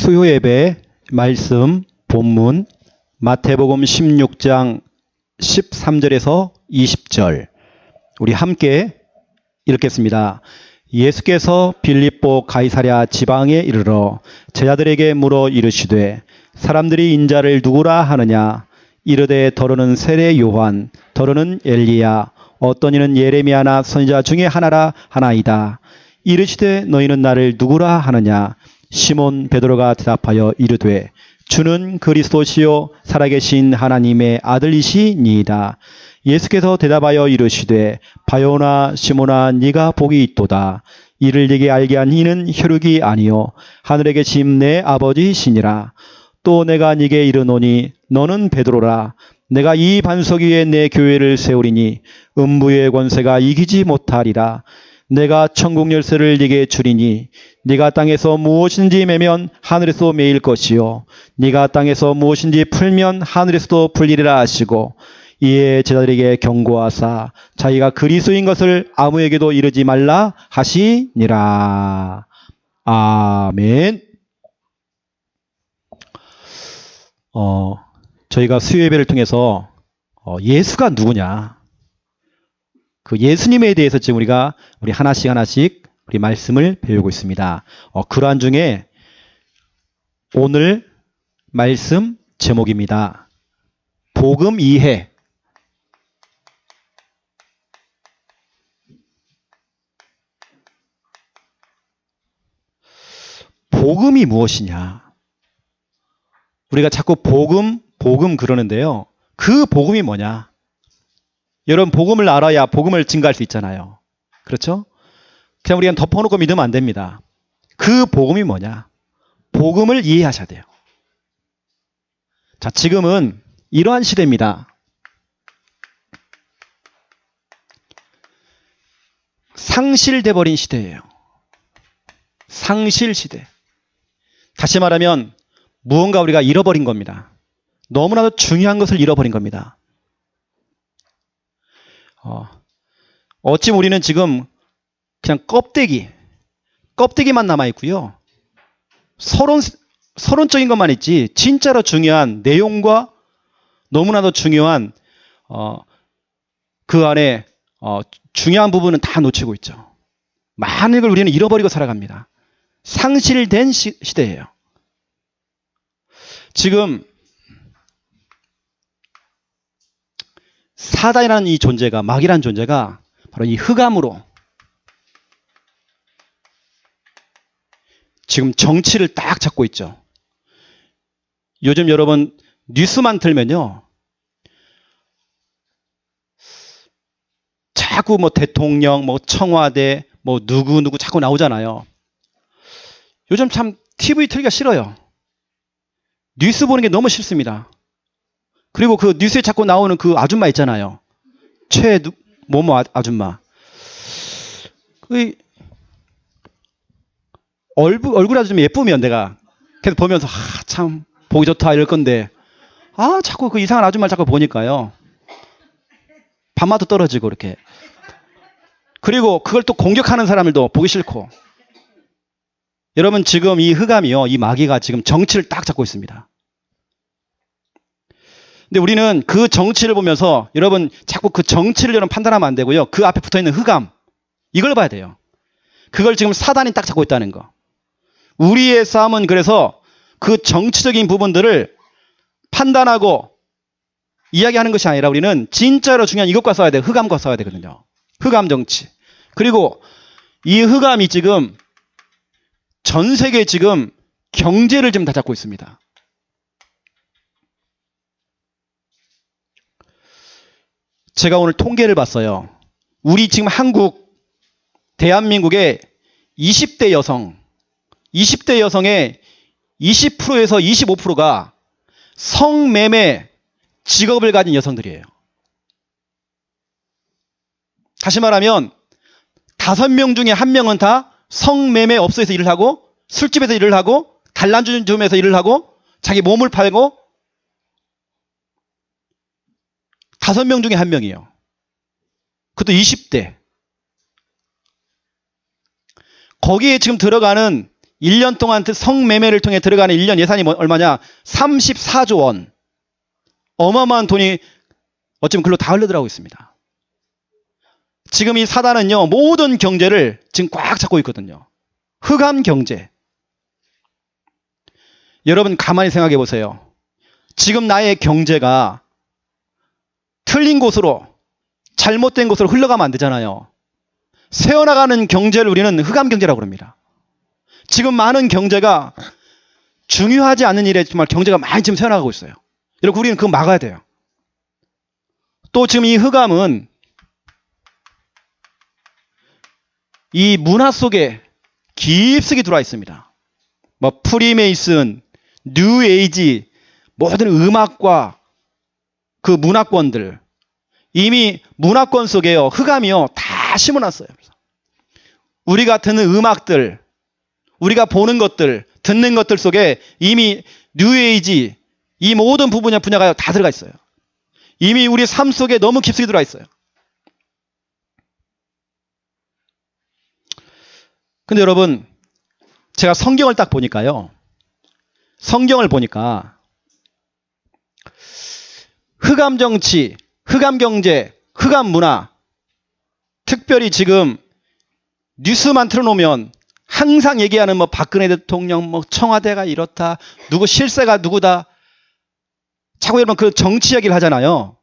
수요 예배 말씀 본문 마태복음 16장 13절에서 20절 우리 함께 읽겠습니다. 예수께서 빌립보 가이사랴 지방에 이르러 제자들에게 물어 이르시되 사람들이 인자를 누구라 하느냐 이르되 더러는 세례 요한 더러는 엘리야 어떤 이는 예레미야나 선지자 중에 하나라 하나이다. 이르시되 너희는 나를 누구라 하느냐 시몬 베드로가 대답하여 이르되 주는 그리스도시요 살아계신 하나님의 아들이시니이다. 예수께서 대답하여 이르시되 바요나 시몬아 네가 복이 있도다. 이를 네게 알게 한 이는 혈육이 아니요 하늘에 계심 내 아버지시니라. 또 내가 네게 이르노니 너는 베드로라. 내가 이 반석 위에 내 교회를 세우리니 음부의 권세가 이기지 못하리라. 내가 천국 열쇠를 네게 주리니 네가 땅에서 무엇인지 매면 하늘에서 매일 것이요 네가 땅에서 무엇인지 풀면 하늘에서도 풀리리라 하시고 이에 제자들에게 경고하사 자기가 그리스도인 것을 아무에게도 이르지 말라 하시니라. 아멘. 저희가 수요 예배를 통해서 예수가 누구냐, 그 예수님에 대해서 지금 우리 하나씩 우리 말씀을 배우고 있습니다. 그러한 중에 오늘 말씀 제목입니다. 복음 이해. 복음이 무엇이냐? 우리가 자꾸 복음 그러는데요. 그 복음이 뭐냐? 여러분, 복음을 알아야 복음을 증가할 수 있잖아요. 그렇죠? 그냥 우리가 덮어놓고 믿으면 안 됩니다. 그 복음이 뭐냐? 복음을 이해하셔야 돼요. 자, 지금은 이러한 시대입니다. 상실돼 버린 시대예요. 상실 시대. 다시 말하면 무언가 우리가 잃어버린 겁니다. 너무나도 중요한 것을 잃어버린 겁니다. 어찌 우리는 지금 그냥 껍데기만 남아있고요. 서론적인 것만 있지 진짜로 중요한 내용과 너무나도 중요한 그 안에 중요한 부분은 다 놓치고 있죠. 많은 걸 우리는 잃어버리고 살아갑니다. 상실된 시대예요. 지금 사단이라는 이 존재가, 마귀라는 존재가 바로 이 흑암으로 지금 정치를 딱 잡고 있죠. 요즘 여러분 뉴스만 틀면요, 자꾸 대통령, 청와대, 누구 자꾸 나오잖아요. 요즘 참 TV 틀기가 싫어요. 뉴스 보는 게 너무 싫습니다. 그리고 그 뉴스에 자꾸 나오는 그 아줌마 있잖아요. 뭐뭐 아줌마. 얼굴 아주 좀 예쁘면 내가 계속 보면서 참 보기 좋다 이럴 건데 자꾸 그 이상한 아줌마를 자꾸 보니까요. 밥맛도 떨어지고 이렇게. 그리고 그걸 또 공격하는 사람들도 보기 싫고. 여러분, 지금 이 흑암이요, 이 마귀가 지금 정치를 딱 잡고 있습니다. 근데 우리는 그 정치를 보면서 여러분 자꾸 그 정치를 여러분 판단하면 안 되고요. 그 앞에 붙어있는 흑암, 이걸 봐야 돼요. 그걸 지금 사단이 딱 잡고 있다는 거. 우리의 싸움은 그래서 그 정치적인 부분들을 판단하고 이야기하는 것이 아니라 우리는 진짜로 중요한 이것과 싸워야 돼요. 흑암과 싸워야 되거든요. 흑암 정치. 그리고 이 흑암이 지금 전 세계에 지금 경제를 지금 다 잡고 있습니다. 제가 오늘 통계를 봤어요. 우리 지금 대한민국의 20대 여성의 20%에서 25%가 성매매 직업을 가진 여성들이에요. 다시 말하면 5명 중에 1명은 다 성매매 업소에서 일을 하고, 술집에서 일을 하고, 단란주점에서 일을 하고, 자기 몸을 팔고, 5명 중에 1명이에요. 그것도 20대. 거기에 지금 들어가는 1년 동안 성매매를 통해 들어가는 1년 예산이 얼마냐? 34조 원. 어마어마한 돈이 어쩌면 글로 다 흘러들어가고 있습니다. 지금 이 사단은요, 모든 경제를 지금 꽉 잡고 있거든요. 흑암 경제. 여러분 가만히 생각해 보세요. 지금 나의 경제가 틀린 곳으로, 잘못된 곳으로 흘러가면 안 되잖아요. 새어나가는 경제를 우리는 흑암 경제라고 합니다. 지금 많은 경제가 중요하지 않은 일에 정말 경제가 많이 지금 새어나가고 있어요. 여러분 우리는 그거 막아야 돼요. 또 지금 이 흑암은 이 문화 속에 깊숙이 들어와 있습니다. 뭐 프리메이슨, 뉴에이지, 모든 음악과 그 문화권들, 이미 문화권 속에요, 흑암이요 다 심어놨어요. 우리가 듣는 음악들, 우리가 보는 것들, 듣는 것들 속에 이미 뉴에이지, 이 모든 분야가 다 들어가 있어요. 이미 우리 삶 속에 너무 깊숙이 들어와 있어요. 근데 여러분, 제가 성경을 딱 보니까요, 성경을 보니까 흑암 정치, 흑암 경제, 흑암 문화, 특별히 지금 뉴스만 틀어놓으면 항상 얘기하는 뭐 박근혜 대통령, 뭐 청와대가 이렇다, 누구 실세가 누구다, 자꾸 여러분 그 정치 이야기를 하잖아요.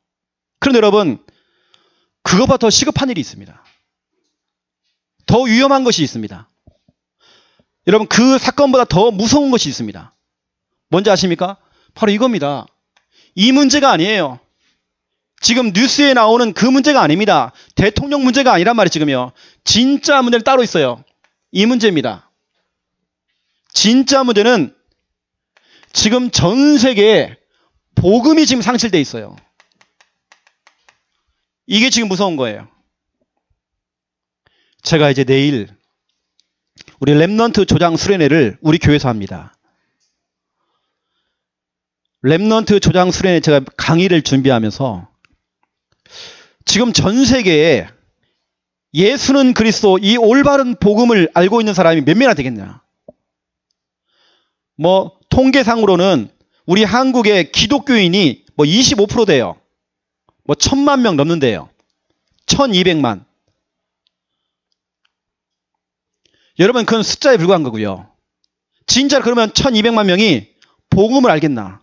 그런데 여러분, 그것보다 더 시급한 일이 있습니다. 더 위험한 것이 있습니다. 여러분 그 사건보다 더 무서운 것이 있습니다. 뭔지 아십니까? 바로 이겁니다. 이 문제가 아니에요. 지금 뉴스에 나오는 그 문제가 아닙니다. 대통령 문제가 아니란 말이에요. 지금요. 진짜 문제는 따로 있어요. 이 문제입니다. 진짜 문제는 지금 전 세계에 복음이 지금 상실되어 있어요. 이게 지금 무서운 거예요. 제가 이제 내일 우리 렘넌트 조장 수련회를 우리 교회에서 합니다. 렘넌트 조장 수련회 제가 강의를 준비하면서 지금 전 세계에 예수는 그리스도, 이 올바른 복음을 알고 있는 사람이 몇 명이나 되겠냐. 뭐 통계상으로는 우리 한국의 기독교인이 뭐 25% 돼요. 뭐 1000만 명 넘는데요. 1200만. 여러분 그건 숫자에 불과한 거고요. 진짜 그러면 1200만 명이 복음을 알겠나?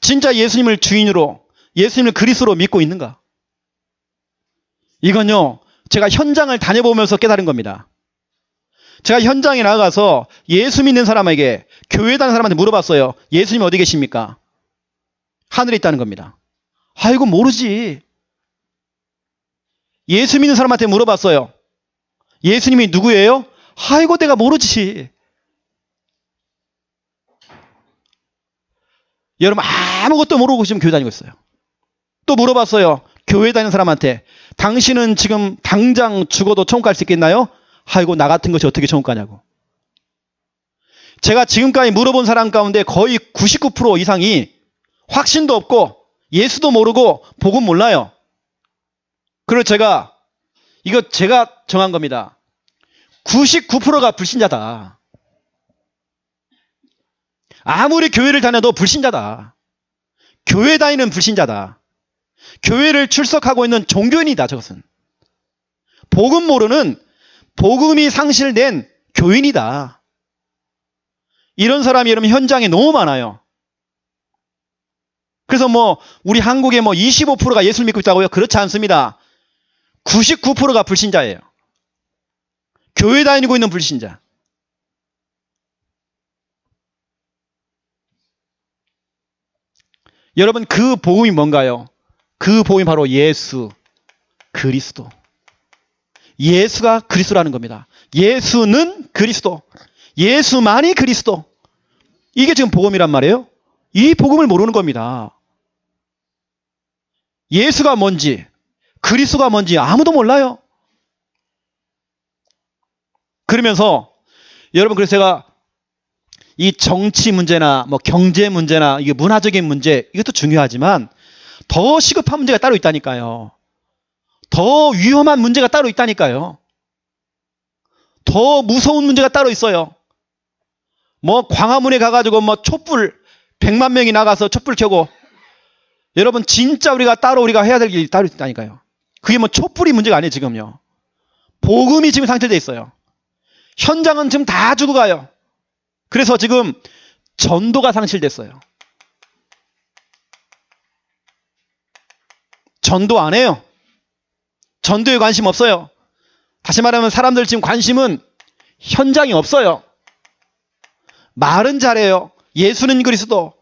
진짜 예수님을 주인으로, 예수님을 그리스도로 믿고 있는가? 이건요, 제가 현장을 다녀보면서 깨달은 겁니다. 제가 현장에 나가서 예수 믿는 사람에게, 교회 다니는 사람한테 물어봤어요. 예수님 어디 계십니까? 하늘에 있다는 겁니다. 아이고 모르지. 예수 믿는 사람한테 물어봤어요. 예수님이 누구예요? 아이고 내가 모르지. 여러분 아무것도 모르고 지금 교회 다니고 있어요. 또 물어봤어요. 교회 다니는 사람한테 당신은 지금 당장 죽어도 천국 갈 수 있겠나요? 아이고 나 같은 것이 어떻게 천국 가냐고. 제가 지금까지 물어본 사람 가운데 거의 99% 이상이 확신도 없고 예수도 모르고 복음 몰라요. 그래서 이거 제가 정한 겁니다. 99%가 불신자다. 아무리 교회를 다녀도 불신자다. 교회 다니는 불신자다. 교회를 출석하고 있는 종교인이다. 저것은. 복음 모르는, 복음이 상실된 교인이다. 이런 사람이 여러분 현장에 너무 많아요. 그래서 뭐 우리 한국에 뭐 25%가 예수를 믿고 있다고요? 그렇지 않습니다. 99%가 불신자예요. 교회 다니고 있는 불신자. 여러분 그 복음이 뭔가요? 그 복음이 바로 예수 그리스도. 예수가 그리스도라는 겁니다. 예수는 그리스도. 예수만이 그리스도. 이게 지금 복음이란 말이에요. 이 복음을 모르는 겁니다. 예수가 뭔지, 그리스도가 뭔지 아무도 몰라요. 그러면서 여러분 그래서 제가 이 정치 문제나 뭐 경제 문제나 이게 문화적인 문제 이것도 중요하지만 더 시급한 문제가 따로 있다니까요. 더 위험한 문제가 따로 있다니까요. 더 무서운 문제가 따로 있어요. 뭐 광화문에 가가지고 뭐 촛불 100만 명이 나가서 촛불 켜고, 여러분 진짜 우리가 해야 될 일이 따로 있다니까요. 그게 뭐 촛불이 문제가 아니에요. 지금요. 복음이 지금 상실되어 있어요. 현장은 지금 다 죽어가요. 그래서 지금 전도가 상실됐어요. 전도 안 해요. 전도에 관심 없어요. 다시 말하면 사람들 지금 관심은 현장이 없어요. 말은 잘해요. 예수는 그리스도.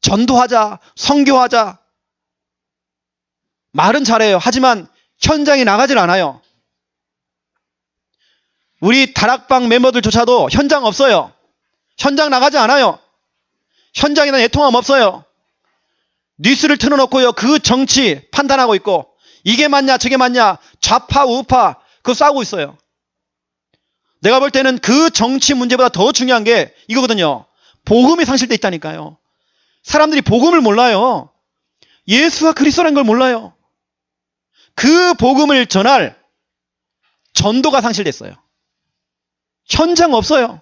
전도하자, 선교하자. 말은 잘해요. 하지만 현장에 나가질 않아요. 우리 다락방 멤버들조차도 현장 없어요. 현장 나가지 않아요. 현장에는 애통함 없어요. 뉴스를 틀어놓고요. 그 정치 판단하고 있고, 이게 맞냐 저게 맞냐 좌파 우파 그거 싸우고 있어요. 내가 볼 때는 그 정치 문제보다 더 중요한 게 이거거든요. 복음이 상실돼 있다니까요. 사람들이 복음을 몰라요. 예수가 그리스도라는 걸 몰라요. 그 복음을 전할 전도가 상실됐어요. 현장 없어요.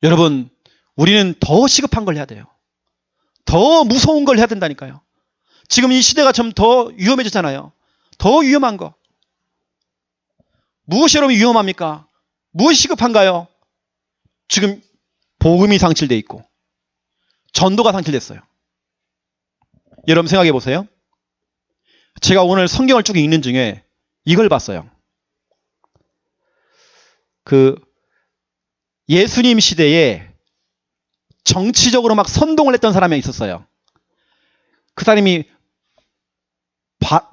여러분, 우리는 더 시급한 걸 해야 돼요. 더 무서운 걸 해야 된다니까요. 지금 이 시대가 좀 더 위험해졌잖아요. 더 위험한 거. 무엇이 여러분 위험합니까? 무엇이 시급한가요? 지금 복음이 상실돼 있고 전도가 상실됐어요. 여러분 생각해 보세요. 제가 오늘 성경을 쭉 읽는 중에 이걸 봤어요. 그 예수님 시대에 정치적으로 막 선동을 했던 사람이 있었어요. 그 사람이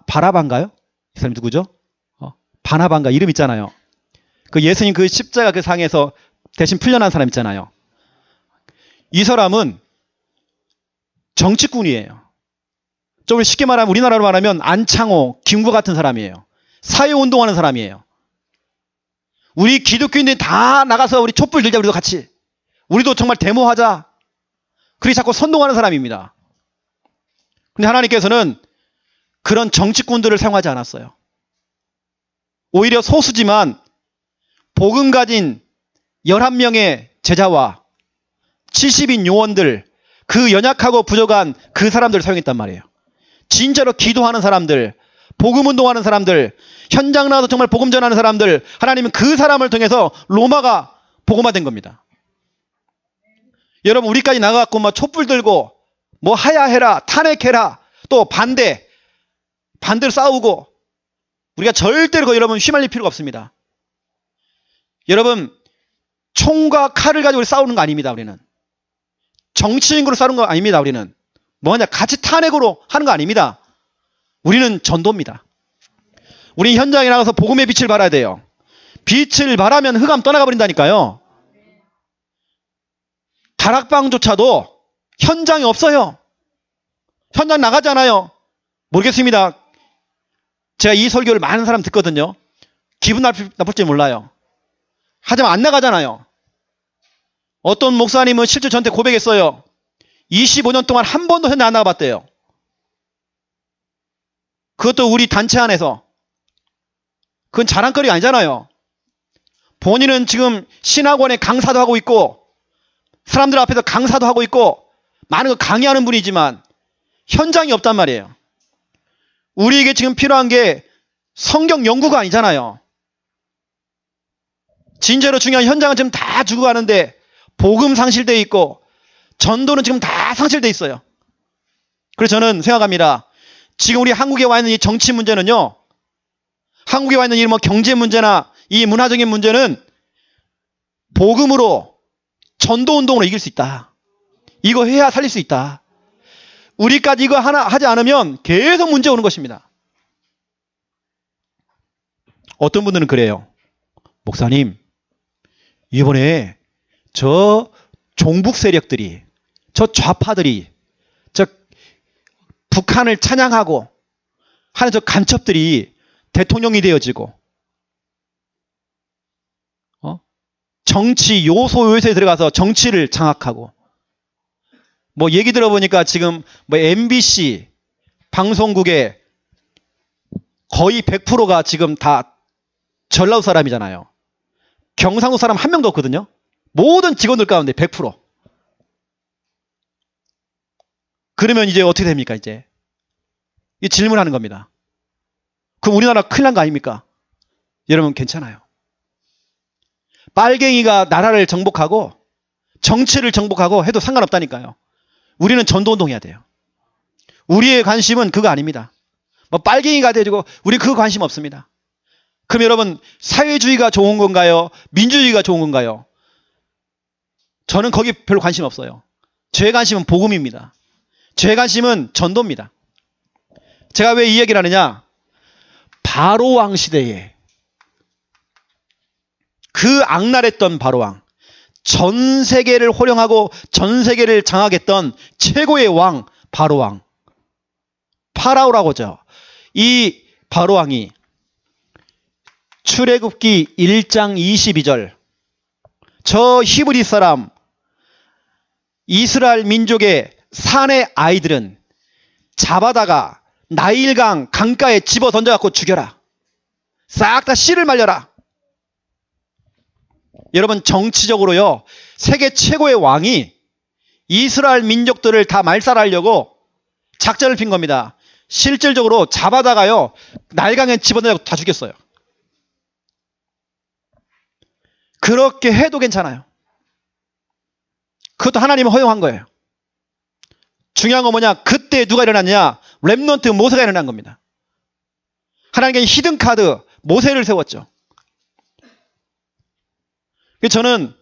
바라바인가요? 이 사람이 누구죠? 바나바인가 이름 있잖아요. 그 예수님 그 십자가 그 상에서 대신 풀려난 사람 있잖아요. 이 사람은 정치꾼이에요. 좀 쉽게 말하면 우리나라로 말하면 안창호, 김구 같은 사람이에요. 사회운동하는 사람이에요. 우리 기독교인들이 다 나가서 우리 촛불 들자. 우리도 같이. 우리도 정말 데모하자. 그렇게 자꾸 선동하는 사람입니다. 근데 하나님께서는 그런 정치꾼들을 사용하지 않았어요. 오히려 소수지만 복음 가진 11명의 제자와 70인 요원들, 그 연약하고 부족한 그 사람들을 사용했단 말이에요. 진짜로 기도하는 사람들, 복음 운동하는 사람들, 현장 나와서 정말 복음 전하는 사람들, 하나님은 그 사람을 통해서 로마가 복음화된 겁니다. 여러분 우리까지 나가갖고 뭐 촛불 들고 뭐 하야해라, 탄핵해라, 또 반대로 싸우고, 우리가 절대로 그 여러분 휘말릴 필요가 없습니다. 여러분 총과 칼을 가지고 싸우는 거 아닙니다. 우리는 정치인으로 싸우는 거 아닙니다. 우리는 뭐냐 같이 탄핵으로 하는 거 아닙니다. 우리는 전도입니다. 우리 현장에 나가서 복음의 빛을 발해야 돼요. 빛을 발하면 흑암 떠나가 버린다니까요. 다락방조차도 현장이 없어요. 현장 나가잖아요. 모르겠습니다. 제가 이 설교를 많은 사람 듣거든요. 기분 나쁠지 몰라요. 하지만 안 나가잖아요. 어떤 목사님은 실제 저한테 고백했어요. 25년 동안 한 번도 현장 안 나가봤대요. 그것도 우리 단체 안에서. 그건 자랑거리가 아니잖아요. 본인은 지금 신학원에 강사도 하고 있고 사람들 앞에서 강사도 하고 있고 많은 거 강의하는 분이지만 현장이 없단 말이에요. 우리에게 지금 필요한 게 성경 연구가 아니잖아요. 진짜로 중요한 현장은 지금 다 죽어가는데 복음 상실되어 있고 전도는 지금 다 상실되어 있어요. 그래서 저는 생각합니다. 지금 우리 한국에 와 있는 이 정치 문제는요, 한국에 와 있는 이 뭐 경제 문제나 이 문화적인 문제는 복음으로 전도 운동으로 이길 수 있다. 이거 해야 살릴 수 있다. 우리까지 이거 하나 하지 않으면 계속 문제 오는 것입니다. 어떤 분들은 그래요. 목사님, 이번에 저 종북 세력들이, 저 좌파들이, 저 북한을 찬양하고 하는 저 간첩들이 대통령이 되어지고, 정치 요소에 들어가서 정치를 장악하고, 뭐 얘기 들어보니까 지금 뭐 MBC, 방송국에 거의 100%가 지금 다 전라도 사람이잖아요. 경상도 사람 한 명도 없거든요. 모든 직원들 가운데 100%. 그러면 이제 어떻게 됩니까, 이제? 이 질문하는 겁니다. 그럼 우리나라 큰일 난 거 아닙니까? 여러분, 괜찮아요. 빨갱이가 나라를 정복하고 정치를 정복하고 해도 상관없다니까요. 우리는 전도운동 해야 돼요. 우리의 관심은 그거 아닙니다. 뭐 빨갱이가 되고 우리 그거 관심 없습니다. 그럼 여러분, 사회주의가 좋은 건가요? 민주주의가 좋은 건가요? 저는 거기 별로 관심 없어요. 제 관심은 복음입니다. 제 관심은 전도입니다. 제가 왜 이 얘기를 하느냐? 바로왕 시대에 그 악랄했던 바로왕, 전 세계를 호령하고 전 세계를 장악했던 최고의 왕 바로왕, 파라오라고 하죠. 이 바로왕이 출애굽기 1장 22절, 저 히브리 사람 이스라엘 민족의 산의 아이들은 잡아다가 나일강 강가에 집어 던져갖고 죽여라. 싹 다 씨를 말려라. 여러분, 정치적으로요, 세계 최고의 왕이 이스라엘 민족들을 다 말살하려고 작전을 핀 겁니다. 실질적으로 잡아다가요, 나일강에 집어넣고 다 죽였어요. 그렇게 해도 괜찮아요. 그것도 하나님이 허용한 거예요. 중요한 건 뭐냐? 그때 누가 일어났냐? 렘넌트 모세가 일어난 겁니다. 하나님께 히든카드 모세를 세웠죠. 저는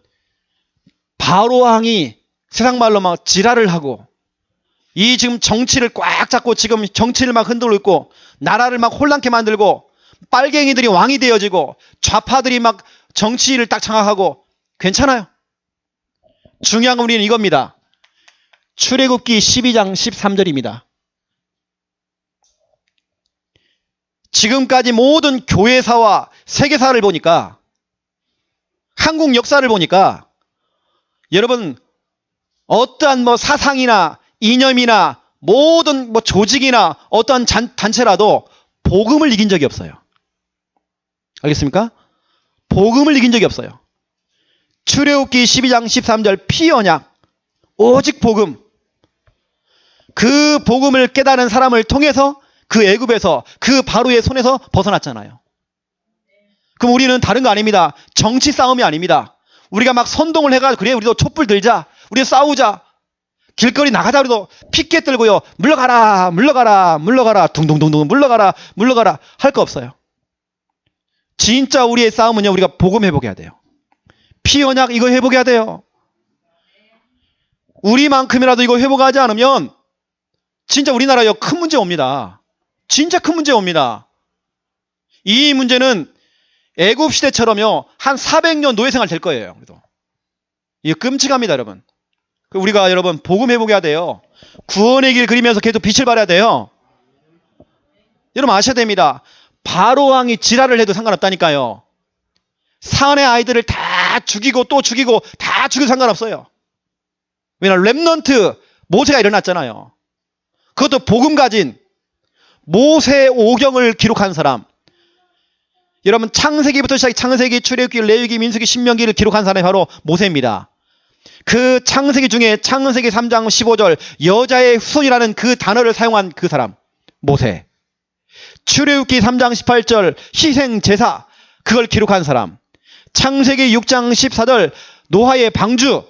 바로왕이 세상 말로 막 지랄을 하고 이 지금 정치를 꽉 잡고 지금 정치를 막 흔들고 있고 나라를 막 혼란케 만들고 빨갱이들이 왕이 되어지고 좌파들이 막 정치를 딱 장악하고 괜찮아요. 중요한 건 우리는 이겁니다. 출애굽기 12장 13절입니다. 지금까지 모든 교회사와 세계사를 보니까, 한국 역사를 보니까 여러분, 어떠한 뭐 사상이나 이념이나 모든 뭐 조직이나 어떠한 단체라도 복음을 이긴 적이 없어요. 알겠습니까? 복음을 이긴 적이 없어요. 출애굽기 12장 13절 피언약, 오직 복음. 그 복음을 깨달은 사람을 통해서 그 애굽에서 그 바로의 손에서 벗어났잖아요. 그럼 우리는 다른 거 아닙니다. 정치 싸움이 아닙니다. 우리가 막 선동을 해가지고 그래 우리도 촛불 들자, 우리 싸우자, 길거리 나가자, 우리도 피켓 들고요, 물러가라 물러가라 물러가라 둥둥둥둥 물러가라 물러가라 할 거 없어요. 진짜 우리의 싸움은요, 우리가 복음 회복해야 돼요. 피 언약 이거 회복해야 돼요. 우리만큼이라도 이거 회복하지 않으면 진짜 우리나라에 큰 문제 옵니다. 진짜 큰 문제 옵니다. 이 문제는 애굽 시대처럼요, 한 400년 노예 생활 될 거예요. 이게 끔찍합니다, 여러분. 우리가 여러분 복음 회복해야 돼요. 구원의 길 그리면서 계속 빛을 발해야 돼요. 여러분 아셔야 됩니다. 바로왕이 지랄을 해도 상관없다니까요. 산의 아이들을 다 죽이고 또 죽이고 다 죽여도 상관없어요. 왜냐하면 렘넌트 모세가 일어났잖아요. 그것도 복음 가진 모세 오경을 기록한 사람. 여러분 창세기부터 시작해 창세기, 출애굽기, 레위기, 민수기, 신명기를 기록한 사람이 바로 모세입니다. 그 창세기 중에 창세기 3장 15절 여자의 후손이라는 그 단어를 사용한 그 사람 모세. 출애굽기 3장 18절 희생제사 그걸 기록한 사람. 창세기 6장 14절 노아의 방주,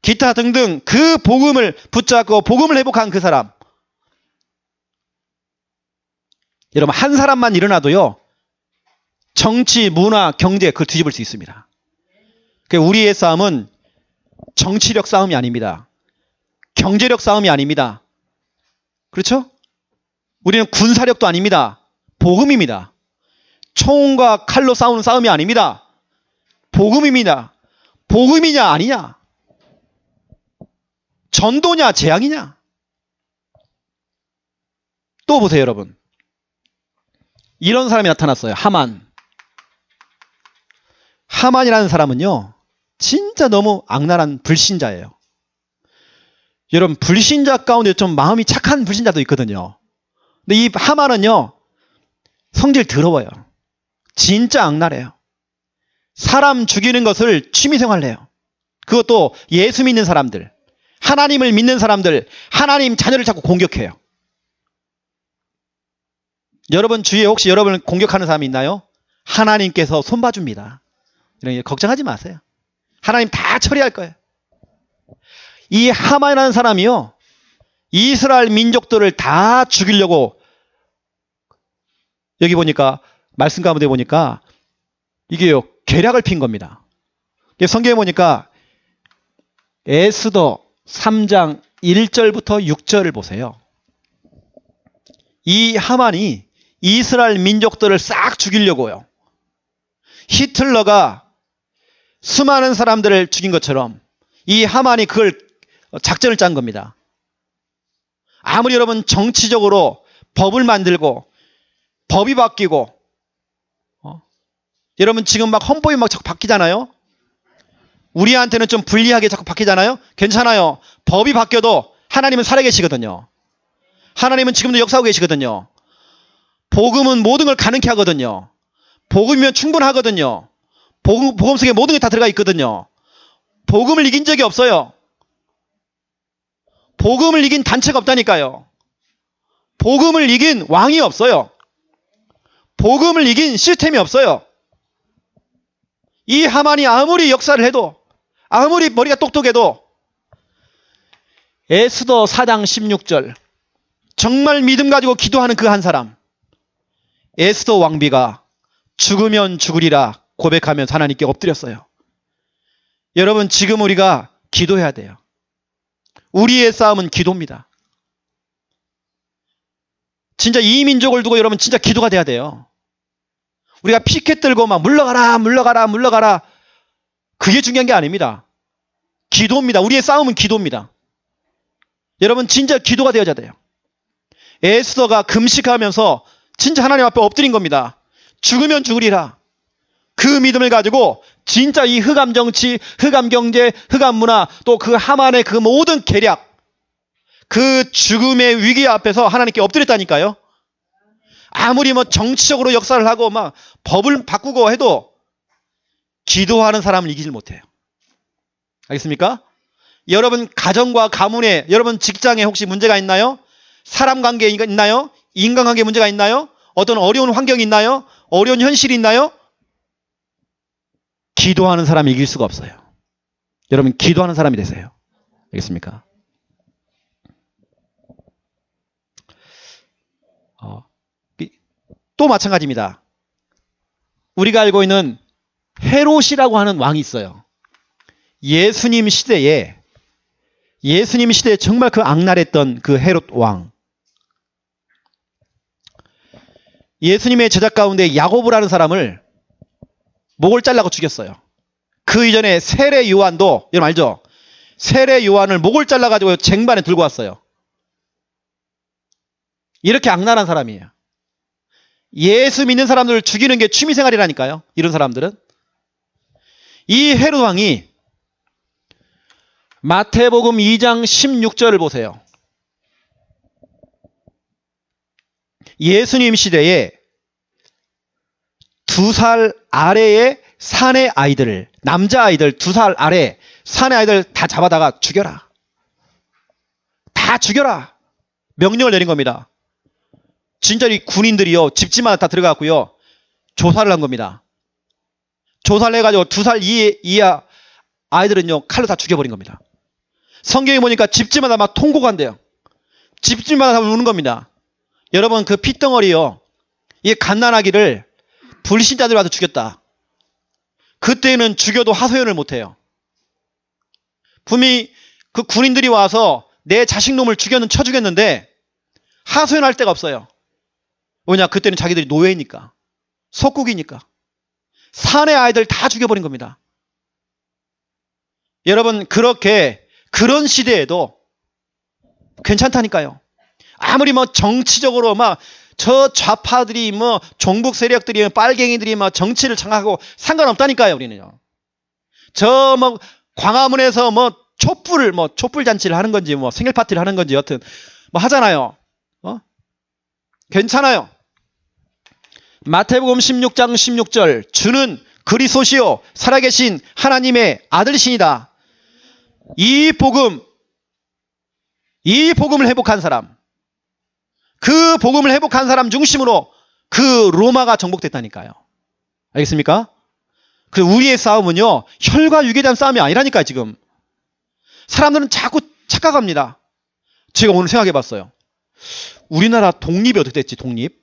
기타 등등 그 복음을 붙잡고 복음을 회복한 그 사람. 여러분 한 사람만 일어나도요, 정치, 문화, 경제 그걸 뒤집을 수 있습니다. 우리의 싸움은 정치력 싸움이 아닙니다. 경제력 싸움이 아닙니다. 그렇죠? 우리는 군사력도 아닙니다. 복음입니다. 총과 칼로 싸우는 싸움이 아닙니다. 복음입니다. 복음이냐 아니냐? 전도냐 재앙이냐? 또 보세요, 여러분. 이런 사람이 나타났어요. 하만. 하만이라는 사람은요, 진짜 너무 악랄한 불신자예요. 여러분, 불신자 가운데 좀 마음이 착한 불신자도 있거든요. 근데 이 하만은요, 성질 더러워요. 진짜 악랄해요. 사람 죽이는 것을 취미생활로 해요. 그것도 예수 믿는 사람들, 하나님을 믿는 사람들, 하나님 자녀를 자꾸 공격해요. 여러분 주위에 혹시 여러분을 공격하는 사람이 있나요? 하나님께서 손봐줍니다. 이런 게 걱정하지 마세요. 하나님 다 처리할 거예요. 이 하만이라는 사람이요, 이스라엘 민족들을 다 죽이려고, 여기 보니까 말씀 가운데 보니까 이게요, 계략을 핀 겁니다. 성경에 보니까 에스더 3장 1절부터 6절을 보세요. 이 하만이 이스라엘 민족들을 싹 죽이려고요, 히틀러가 수많은 사람들을 죽인 것처럼 이 하만이 그걸 작전을 짠 겁니다. 아무리 여러분 정치적으로 법을 만들고 법이 바뀌고, 여러분 지금 막 헌법이 막 자꾸 바뀌잖아요. 우리한테는 좀 불리하게 자꾸 바뀌잖아요. 괜찮아요. 법이 바뀌어도 하나님은 살아계시거든요. 하나님은 지금도 역사하고 계시거든요. 복음은 모든 걸 가능케 하거든요. 복음이면 충분하거든요. 복음 속에 모든 게 다 들어가 있거든요. 복음을 이긴 적이 없어요. 복음을 이긴 단체가 없다니까요. 복음을 이긴 왕이 없어요. 복음을 이긴 시스템이 없어요. 이 하만이 아무리 역사를 해도, 아무리 머리가 똑똑해도, 에스더 4장 16절, 정말 믿음 가지고 기도하는 그 한 사람, 에스더 왕비가 죽으면 죽으리라 고백하면서 하나님께 엎드렸어요. 여러분, 지금 우리가 기도해야 돼요. 우리의 싸움은 기도입니다. 진짜 이 민족을 두고 여러분 진짜 기도가 돼야 돼요. 우리가 피켓 들고 막 물러가라 물러가라 물러가라, 그게 중요한 게 아닙니다. 기도입니다. 우리의 싸움은 기도입니다. 여러분 진짜 기도가 되어야 돼요. 에스더가 금식하면서 진짜 하나님 앞에 엎드린 겁니다. 죽으면 죽으리라. 그 믿음을 가지고 진짜 이 흑암 정치, 흑암 경제, 흑암 문화, 또 그 하만의 그 모든 계략, 그 죽음의 위기 앞에서 하나님께 엎드렸다니까요. 아무리 뭐 정치적으로 역사를 하고 막 법을 바꾸고 해도 기도하는 사람을 이기질 못해요. 알겠습니까? 여러분 가정과 가문에, 여러분 직장에 혹시 문제가 있나요? 사람 관계가 있나요? 인간관계 문제가 있나요? 어떤 어려운 환경이 있나요? 어려운 현실이 있나요? 기도하는 사람이 이길 수가 없어요. 여러분 기도하는 사람이 되세요. 알겠습니까? 또 마찬가지입니다. 우리가 알고 있는 헤롯이라고 하는 왕이 있어요. 예수님 시대에 정말 그 악랄했던 그 헤롯 왕. 예수님의 제자 가운데 야고보라는 사람을 목을 잘라고 죽였어요. 그 이전에 세례 요한도, 여러분 알죠? 세례 요한을 목을 잘라가지고 쟁반에 들고 왔어요. 이렇게 악랄한 사람이에요. 예수 믿는 사람들을 죽이는 게 취미생활이라니까요. 이런 사람들은. 이 헤롯 왕이 마태복음 2장 16절을 보세요. 예수님 시대에 2살 아래의 사내 아이들을, 남자아이들 2살 아래 사내 아이들 다 잡아다가 죽여라. 다 죽여라. 명령을 내린 겁니다. 진짜 이 군인들이요, 집집마다 다 들어갔고요, 조사를 한 겁니다. 조사를 해가지고 2살 이하 아이들은요, 칼로 다 죽여버린 겁니다. 성경에 보니까 집집마다 막 통곡 한대요. 집집마다 다 우는 겁니다. 여러분, 그 핏덩어리요, 이 갓난아기를 불신자들이 와서 죽였다. 그때는 죽여도 하소연을 못해요. 분명히 그 군인들이 와서 내 자식놈을 쳐 죽였는데 하소연할 데가 없어요. 왜냐? 그때는 자기들이 노예니까, 속국이니까. 사내 아이들 다 죽여버린 겁니다. 여러분, 그런 시대에도 괜찮다니까요. 아무리 뭐 정치적으로 막 저 좌파들이 뭐 종북 세력들이 빨갱이들이 막 정치를 장악하고 상관없다니까요. 우리는요. 저 뭐 광화문에서 뭐 촛불 잔치를 하는 건지, 생일 파티를 하는 건지, 여튼, 하잖아요. 괜찮아요. 마태복음 16장 16절, 주는 그리스도시요 살아계신 하나님의 아들이시니다. 이 복음을 회복한 사람, 그 복음을 회복한 사람 중심으로 그 로마가 정복됐다니까요. 알겠습니까? 그 우리의 싸움은요, 혈과 육에 대한 싸움이 아니라니까요, 지금. 사람들은 자꾸 착각합니다. 제가 오늘 생각해 봤어요. 우리나라 독립이 어떻게 됐지, 독립?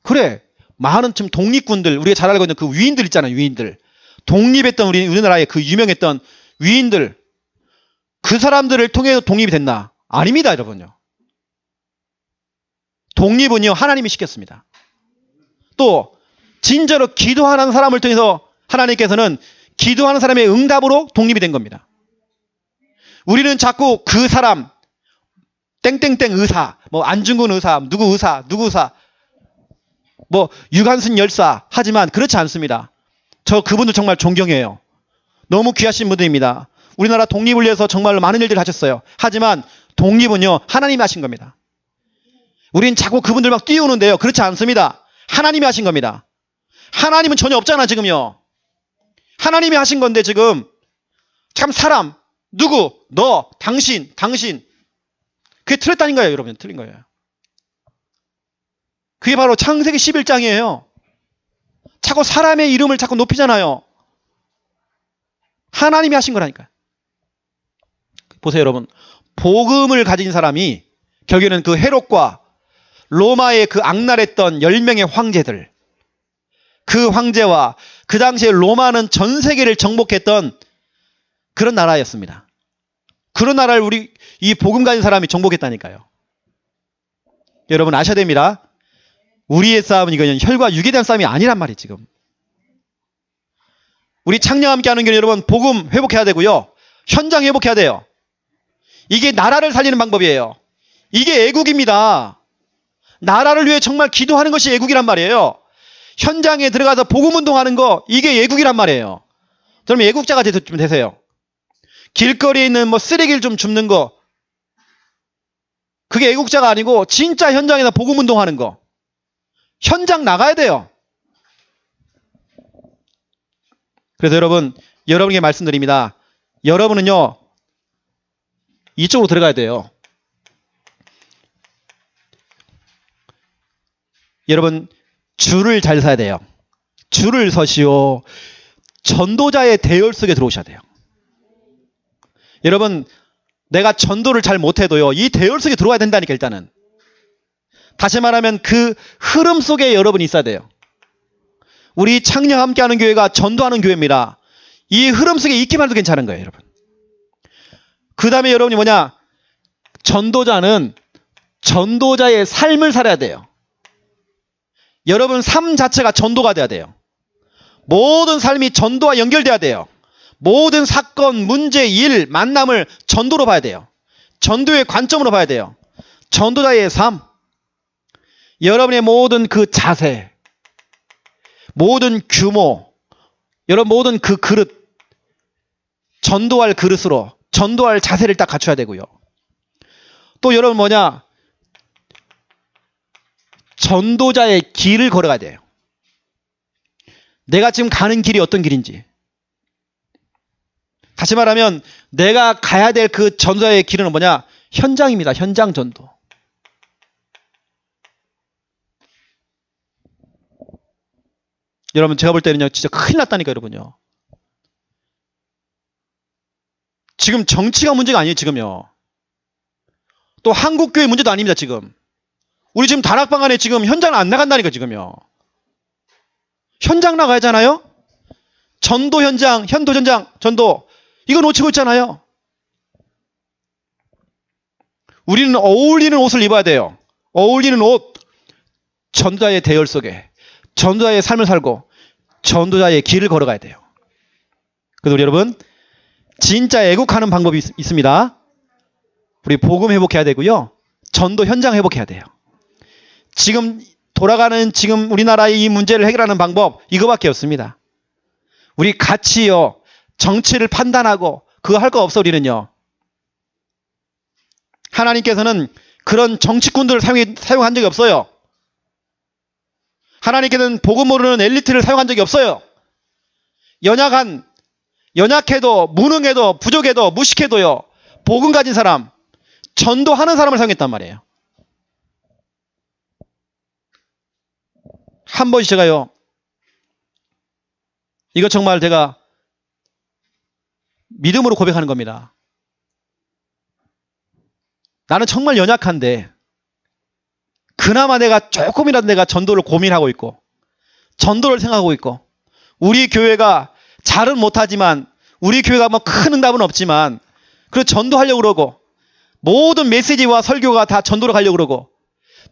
그래, 많은 지금 독립군들, 우리가 잘 알고 있는 그 위인들 있잖아요, 위인들. 독립했던 우리나라의 그 유명했던 위인들, 그 사람들을 통해서 독립이 됐나? 아닙니다, 여러분요. 독립은요, 하나님이 시켰습니다. 또 진짜로 기도하는 사람을 통해서 하나님께서는 기도하는 사람의 응답으로 독립이 된 겁니다. 우리는 자꾸 그 사람, 땡땡땡 의사, 안중근 의사, 누구 의사, 유관순 열사 하지만 그렇지 않습니다. 저 그분도 정말 존경해요. 너무 귀하신 분들입니다. 우리나라 독립을 위해서 정말 많은 일들을 하셨어요. 하지만 독립은요, 하나님이 하신 겁니다. 우린 자꾸 그분들 막 띄우는데요. 그렇지 않습니다. 하나님이 하신 겁니다. 하나님은 전혀 없잖아, 지금요. 하나님이 하신 건데 지금 참 사람, 누구, 너, 당신. 그게 틀렸다는 거예요, 여러분. 틀린 거예요. 그게 바로 창세기 11장이에요. 자꾸 사람의 이름을 자꾸 높이잖아요. 하나님이 하신 거라니까요. 보세요, 여러분. 복음을 가진 사람이 결국에는 그 헤롯과 로마의 그 악랄했던 10명의 황제들, 그 황제와 그 당시에 로마는 전 세계를 정복했던 그런 나라였습니다. 그런 나라를 이 복음 가진 사람이 정복했다니까요. 여러분 아셔야 됩니다. 우리의 싸움은 이거는 혈과 육에 대한 싸움이 아니란 말이에요, 지금. 우리 창녀와 함께 하는 게 여러분 복음 회복해야 되고요. 현장 회복해야 돼요. 이게 나라를 살리는 방법이에요. 이게 애국입니다. 나라를 위해 정말 기도하는 것이 애국이란 말이에요. 현장에 들어가서 복음 운동하는 거, 이게 애국이란 말이에요. 그러면 애국자가 좀 되세요. 길거리에 있는 쓰레기를 좀 줍는 거, 그게 애국자가 아니고 진짜 현장에서 복음 운동하는 거. 현장 나가야 돼요. 그래서 여러분에게 말씀드립니다. 여러분은요, 이쪽으로 들어가야 돼요. 여러분, 줄을 잘 서야 돼요. 줄을 서시오. 전도자의 대열 속에 들어오셔야 돼요. 여러분, 내가 전도를 잘 못해도요, 이 대열 속에 들어와야 된다니까, 일단은. 다시 말하면 그 흐름 속에 여러분이 있어야 돼요. 우리 창녀와 함께하는 교회가 전도하는 교회입니다. 이 흐름 속에 있기만 해도 괜찮은 거예요, 여러분. 그 다음에 여러분이 전도자는 전도자의 삶을 살아야 돼요. 여러분 삶 자체가 전도가 돼야 돼요. 모든 삶이 전도와 연결돼야 돼요. 모든 사건, 문제, 일, 만남을 전도로 봐야 돼요. 전도의 관점으로 봐야 돼요. 전도자의 삶. 여러분의 모든 그 자세, 모든 규모, 여러분 모든 그 그릇, 전도할 그릇으로, 전도할 자세를 딱 갖춰야 되고요. 또 여러분 전도자의 길을 걸어가야 돼요. 내가 지금 가는 길이 어떤 길인지. 다시 말하면 내가 가야 될 그 전도자의 길은 현장입니다. 현장 전도. 여러분 제가 볼 때는요, 진짜 큰일 났다니까, 여러분요. 지금 정치가 문제가 아니에요, 지금요. 또 한국교회 문제도 아닙니다, 지금. 우리 지금 다락방 안에 지금 현장 안 나간다니까, 지금요. 현장 나가야 하잖아요? 전도 현장, 전도. 이거 놓치고 있잖아요. 우리는 어울리는 옷을 입어야 돼요. 어울리는 옷. 전도자의 대열 속에, 전도자의 삶을 살고, 전도자의 길을 걸어가야 돼요. 그래서 우리 여러분, 진짜 애국하는 방법이 있습니다. 우리 복음 회복해야 되고요. 전도 현장 회복해야 돼요. 지금 돌아가는 지금 우리나라의 이 문제를 해결하는 방법 이거밖에 없습니다. 우리 같이요, 정치를 판단하고 그거 할 거 없어 우리는요. 하나님께서는 그런 정치꾼들을 사용한 적이 없어요. 하나님께서는 복음 모르는 엘리트를 사용한 적이 없어요. 연약해도 무능해도 부족해도 무식해도요. 복음 가진 사람, 전도하는 사람을 사용했단 말이에요. 한 번씩 제가요. 이거 정말 제가 믿음으로 고백하는 겁니다. 나는 정말 연약한데 그나마 내가 조금이라도 내가 전도를 고민하고 있고 전도를 생각하고 있고 우리 교회가 잘은 못하지만 우리 교회가 뭐 큰 응답은 없지만 그래서 전도하려고 그러고 모든 메시지와 설교가 다 전도로 가려고 그러고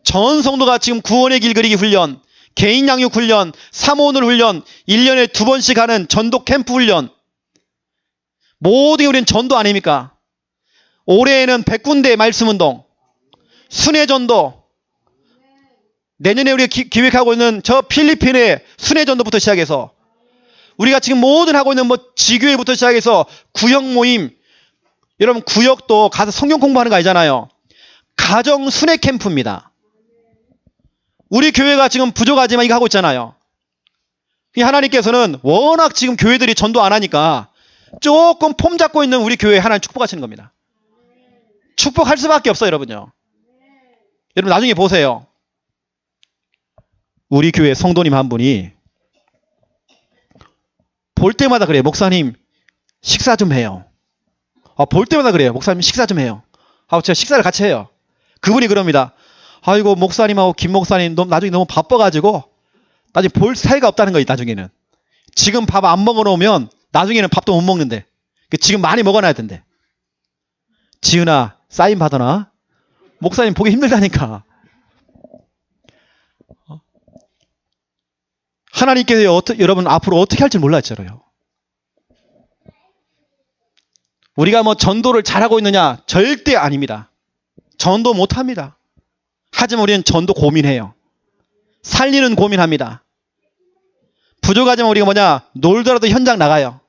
전 성도가 지금 구원의 길 그리기 훈련, 개인 양육 훈련, 사모오늘 훈련, 1년에 2번씩 하는 전도 캠프 훈련 모든 게 우리는 전도 아닙니까? 올해에는 100군데 말씀운동, 순회전도, 내년에 우리가 기획하고 있는 저 필리핀의 순회전도부터 시작해서 우리가 지금 모든 하고 있는 뭐 지교회부터 시작해서 구역 모임, 여러분 구역도 가서 성경 공부하는 거 아니잖아요. 가정 순회 캠프입니다. 우리 교회가 지금 부족하지만 이거 하고 있잖아요. 하나님께서는 워낙 지금 교회들이 전도 안 하니까 조금 폼 잡고 있는 우리 교회에 하나님 축복하시는 겁니다. 축복할 수밖에 없어요, 여러분요. 여러분 나중에 보세요. 우리 교회 성도님 한 분이 볼 때마다 그래요. 목사님 식사 좀 해요. 볼 때마다 그래요. 목사님 식사 좀 해요. 제가 식사를 같이 해요. 그분이 그럽니다. 아이고 목사님하고 김 목사님 나중에 너무 바빠가지고 나중에 볼 사이가 없다는 거예요. 나중에는. 지금 밥 안 먹어놓으면 나중에는 밥도 못 먹는데 지금 많이 먹어놔야 된대. 지은아 사인 받아놔. 목사님 보기 힘들다니까. 하나님께서 여러분 앞으로 어떻게 할지 몰랐잖아요. 우리가 뭐 전도를 잘하고 있느냐? 절대 아닙니다. 전도 못합니다. 하지만 우리는 전도 고민해요. 살리는 고민합니다. 부족하지만 우리가 뭐냐? 놀더라도 현장 나가요.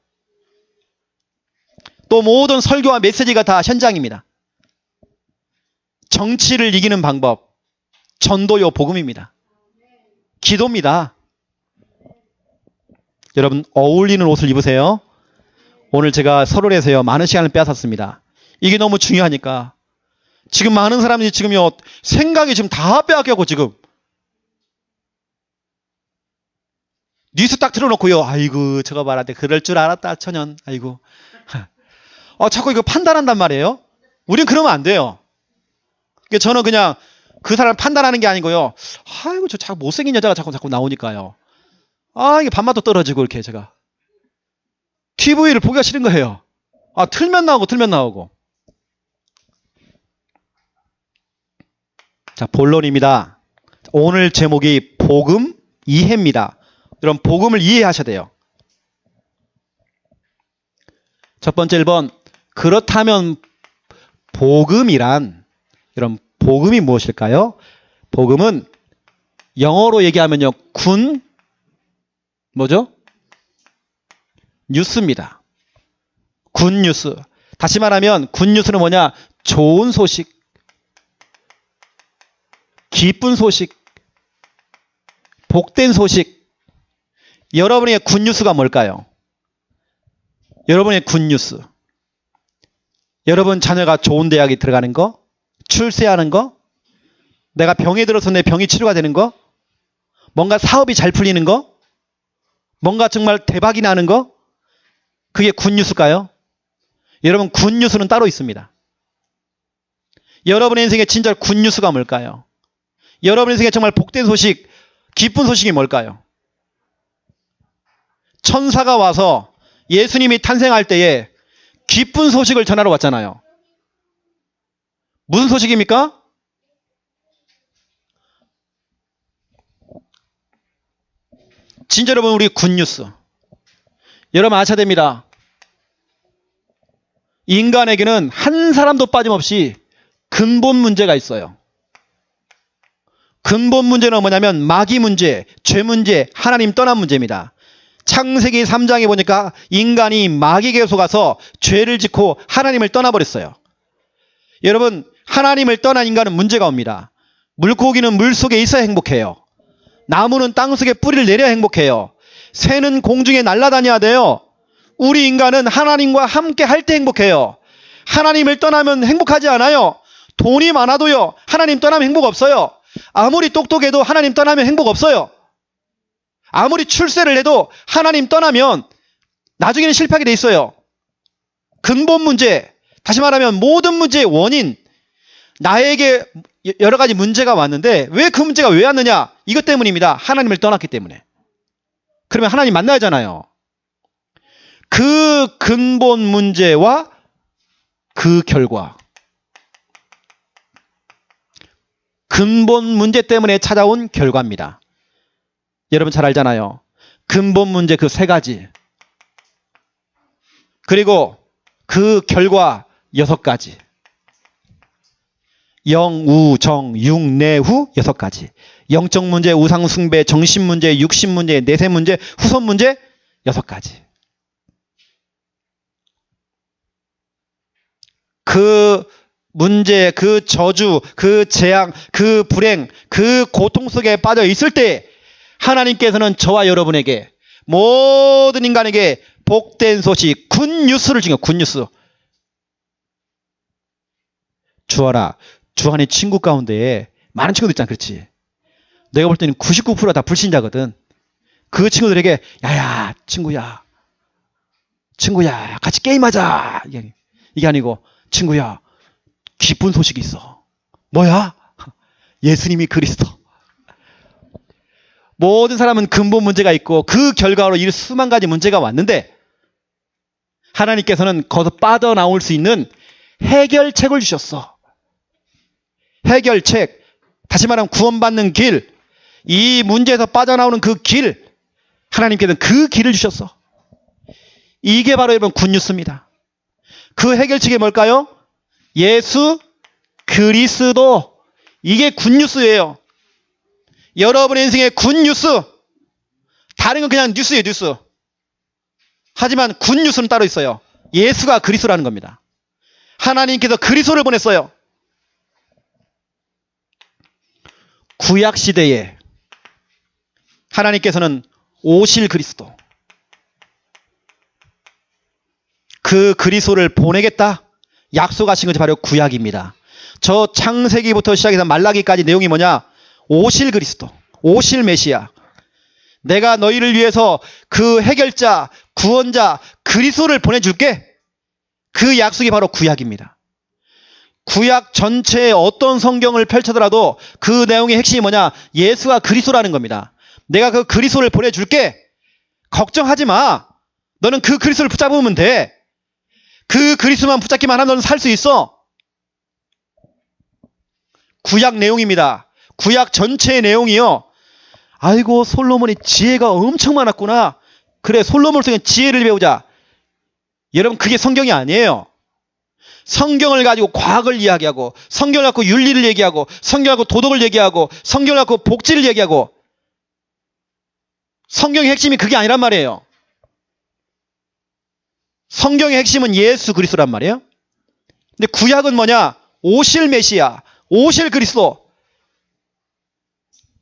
또 모든 설교와 메시지가 다 현장입니다. 정치를 이기는 방법, 전도요 복음입니다. 기도입니다. 여러분 어울리는 옷을 입으세요. 오늘 제가 서론에서요 많은 시간을 빼앗았습니다. 이게 너무 중요하니까. 지금 많은 사람들이 지금요 생각이 지금 다 빼앗겨고 지금 뉴스 딱 틀어놓고요. 아이고 저거 봐라. 그럴 줄 알았다 천연. 아이고. 자꾸 이거 판단한단 말이에요. 우린 그러면 안 돼요. 저는 그냥 그 사람을 판단하는 게 아니고요. 아이고 저 자꾸 못생긴 여자가 자꾸 나오니까요. 이게 밥맛도 떨어지고 이렇게 제가 TV를 보기가 싫은 거예요. 틀면 나오고. 자, 본론입니다. 오늘 제목이 복음 이해입니다. 여러분 복음을 이해하셔야 돼요. 첫 번째 1번. 그렇다면 복음이란 여러분 복음이 무엇일까요? 복음은 영어로 얘기하면요. 뭐죠? 뉴스입니다. 굿뉴스. 다시 말하면 굿뉴스는 뭐냐? 좋은 소식, 기쁜 소식, 복된 소식. 여러분의 굿뉴스가 뭘까요? 여러분의 굿뉴스. 여러분 자녀가 좋은 대학에 들어가는 거, 출세하는 거, 내가 병에 들어서 내 병이 치료가 되는 거, 뭔가 사업이 잘 풀리는 거, 뭔가 정말 대박이 나는 거, 그게 굿뉴스일까요? 여러분 굿뉴스는 따로 있습니다. 여러분의 인생에 진짜 굿뉴스가 뭘까요? 여러분 인생에 정말 복된 소식, 기쁜 소식이 뭘까요? 천사가 와서 예수님이 탄생할 때에 기쁜 소식을 전하러 왔잖아요. 무슨 소식입니까? 진짜 여러분 우리 굿뉴스. 여러분 아셔야 됩니다. 인간에게는 한 사람도 빠짐없이 근본 문제가 있어요. 근본 문제는 뭐냐면 마귀 문제, 죄 문제, 하나님 떠난 문제입니다. 창세기 3장에 보니까 인간이 마귀에게 속아서 죄를 짓고 하나님을 떠나버렸어요. 여러분, 하나님을 떠난 인간은 문제가 옵니다. 물고기는 물속에 있어야 행복해요. 나무는 땅속에 뿌리를 내려야 행복해요. 새는 공중에 날아다녀야 돼요. 우리 인간은 하나님과 함께 할 때 행복해요. 하나님을 떠나면 행복하지 않아요. 돈이 많아도요, 하나님 떠나면 행복 없어요. 아무리 똑똑해도 하나님 떠나면 행복 없어요. 아무리 출세를 해도 하나님 떠나면 나중에는 실패하게 돼 있어요. 근본 문제, 다시 말하면 모든 문제의 원인, 나에게 여러 가지 문제가 왔는데 왜 그 문제가 왜 왔느냐? 이것 때문입니다. 하나님을 떠났기 때문에. 그러면 하나님 만나야 하잖아요. 그 근본 문제와 그 결과, 근본 문제 때문에 찾아온 결과입니다. 여러분 잘 알잖아요. 근본 문제 그 세 가지, 그리고 그 결과 6가지. 영, 우, 정, 육, 내, 후 6가지. 영적 문제, 우상 숭배, 정신 문제, 육신 문제, 내세 문제, 후손 문제 6가지. 그 문제, 그 저주, 그 재앙, 그 불행, 그 고통 속에 빠져 있을 때 하나님께서는 저와 여러분에게, 모든 인간에게 복된 소식, 굿뉴스를 주요. 굿뉴스. 주하라. 주한의 친구 가운데 많은 친구들 있잖아. 그렇지? 내가 볼 때는 99%가 다 불신자거든. 그 친구들에게 야야 친구야 같이 게임하자. 이게 아니고 친구야 기쁜 소식이 있어. 뭐야? 예수님이 그리스도. 모든 사람은 근본 문제가 있고 그 결과로 이 수만 가지 문제가 왔는데 하나님께서는 거기서 빠져나올 수 있는 해결책을 주셨어. 해결책, 다시 말하면 구원받는 길, 이 문제에서 빠져나오는 그 길, 하나님께서는 그 길을 주셨어. 이게 바로 여러분 굿뉴스입니다. 그 해결책이 뭘까요? 예수 그리스도. 이게 굿뉴스예요. 여러분의 인생의 굿뉴스. 다른 건 그냥 뉴스예요, 뉴스. 하지만 굿뉴스는 따로 있어요. 예수가 그리스도라는 겁니다. 하나님께서 그리스도를 보냈어요. 구약시대에 하나님께서는 오실 그리스도, 그 그리스도를 보내겠다 약속하신 것이 바로 구약입니다. 저 창세기부터 시작해서 말라기까지 내용이 뭐냐? 오실 그리스도, 오실 메시아. 내가 너희를 위해서 그 해결자, 구원자 그리스도를 보내줄게. 그 약속이 바로 구약입니다. 구약 전체의 어떤 성경을 펼쳐더라도 그 내용의 핵심이 뭐냐? 예수가 그리스도라는 겁니다. 내가 그 그리스도를 보내줄게. 걱정하지 마. 너는 그 그리스도를 붙잡으면 돼. 그 그리스도만 붙잡기만 하면 너는 살 수 있어. 구약 내용입니다. 구약 전체의 내용이요. 아이고 솔로몬이 지혜가 엄청 많았구나. 그래, 솔로몬을 통해 지혜를 배우자. 여러분, 그게 성경이 아니에요. 성경을 가지고 과학을 이야기하고, 성경을 갖고 윤리를 얘기하고, 성경을 갖고 도덕을 얘기하고, 성경을 갖고 복지를 얘기하고, 성경의 핵심이 그게 아니란 말이에요. 성경의 핵심은 예수 그리스도란 말이에요. 근데 구약은 뭐냐? 오실 메시아, 오실 그리스도,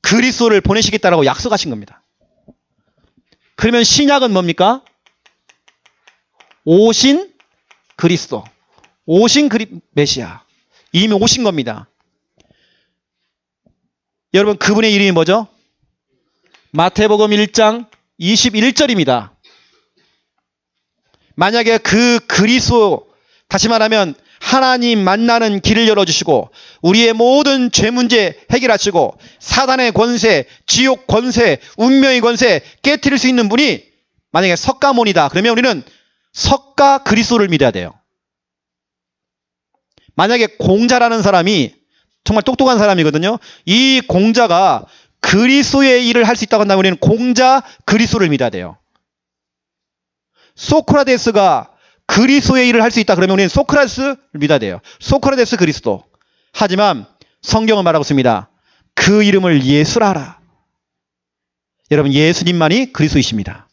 그리스도를 보내시겠다라고 약속하신 겁니다. 그러면 신약은 뭡니까? 오신 그리스도, 오신 메시아, 이미 오신 겁니다. 여러분, 그분의 이름이 뭐죠? 마태복음 1장 21절입니다. 만약에 그 그리스도, 다시 말하면 하나님 만나는 길을 열어주시고 우리의 모든 죄 문제 해결하시고 사단의 권세, 지옥 권세, 운명의 권세 깨트릴 수 있는 분이 만약에 석가모니다. 그러면 우리는 석가 그리스도를 믿어야 돼요. 만약에 공자라는 사람이 정말 똑똑한 사람이거든요. 이 공자가 그리스도의 일을 할 수 있다고 한다면 우리는 공자 그리스도를 믿어야 돼요. 소크라테스가 그리스도의 일을 할 수 있다 그러면 우리는 소크라테스를 믿어야 돼요. 소크라테스 그리스도. 하지만 성경은 말하고 있습니다. 그 이름을 예수라 하라. 여러분, 예수님만이 그리스도이십니다.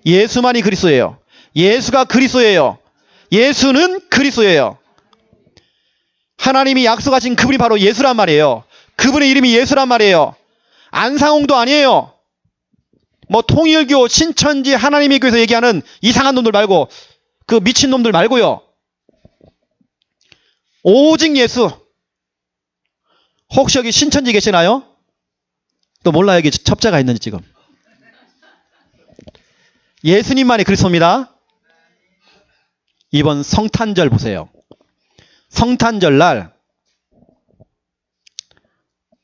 예수만이 그리스도예요. 예수가 그리스도예요. 예수는 그리스도예요. 하나님이 약속하신 그분이 바로 예수란 말이에요. 그분의 이름이 예수란 말이에요. 안상홍도 아니에요. 뭐 통일교, 신천지, 하나님의 교회에서 얘기하는 이상한 놈들 말고, 그 미친 놈들 말고요. 오직 예수. 혹시 여기 신천지 계시나요? 또 몰라요. 여기 첩자가 있는지 지금. 예수님만이 그리스도입니다. 이번 성탄절 보세요. 성탄절 날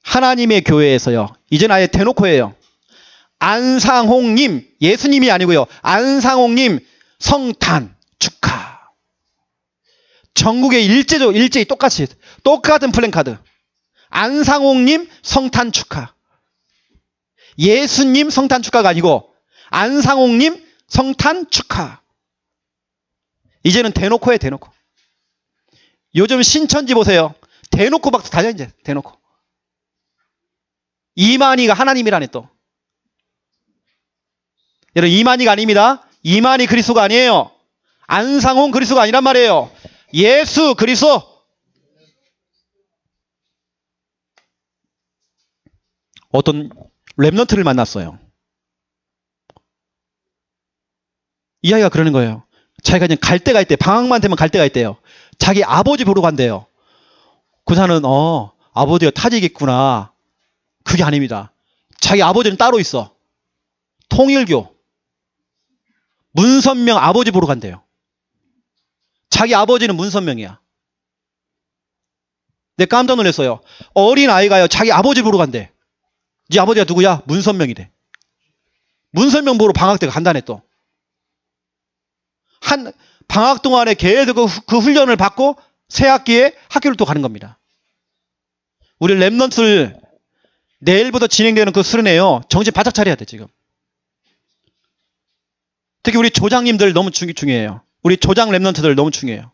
하나님의 교회에서요. 이제는 아예 대놓고 해요. 안상홍님, 예수님이 아니고요. 안상홍님 성탄 축하. 전국에 일제히 똑같은 플랜카드. 안상홍님 성탄 축하. 예수님 성탄 축하가 아니고 안상홍님 성탄 축하. 이제는 대놓고 해, 대놓고. 요즘 신천지 보세요. 대놓고 막 다녀, 이제. 대놓고. 이만희가 하나님이라네, 또. 여러분, 이만희가 아닙니다. 이만희 그리스도가 아니에요. 안상홍 그리스도가 아니란 말이에요. 예수 그리스도. 어떤 랩런트를 만났어요. 이 아이가 그러는 거예요. 자기가 그냥 갈 때가 있대. 방학만 되면 갈 때가 있대요. 자기 아버지 보러 간대요. 그 사람은 아버지가 타지겠구나. 그게 아닙니다. 자기 아버지는 따로 있어. 통일교. 문선명 아버지 보러 간대요. 자기 아버지는 문선명이야. 내가 깜짝 놀랐어요. 어린 아이가요. 자기 아버지 보러 간대. 네 아버지가 누구야? 문선명이래. 문선명 보러 방학 때 간다네 또. 한 방학 동안에 계속 그 훈련을 받고 새 학기에 학교를 또 가는 겁니다. 우리 랩런트를 내일부터 진행되는 그 수련회요. 정신 바짝 차려야 돼 지금. 특히 우리 조장님들 너무 중요해요. 우리 조장 랩런트들 너무 중요해요.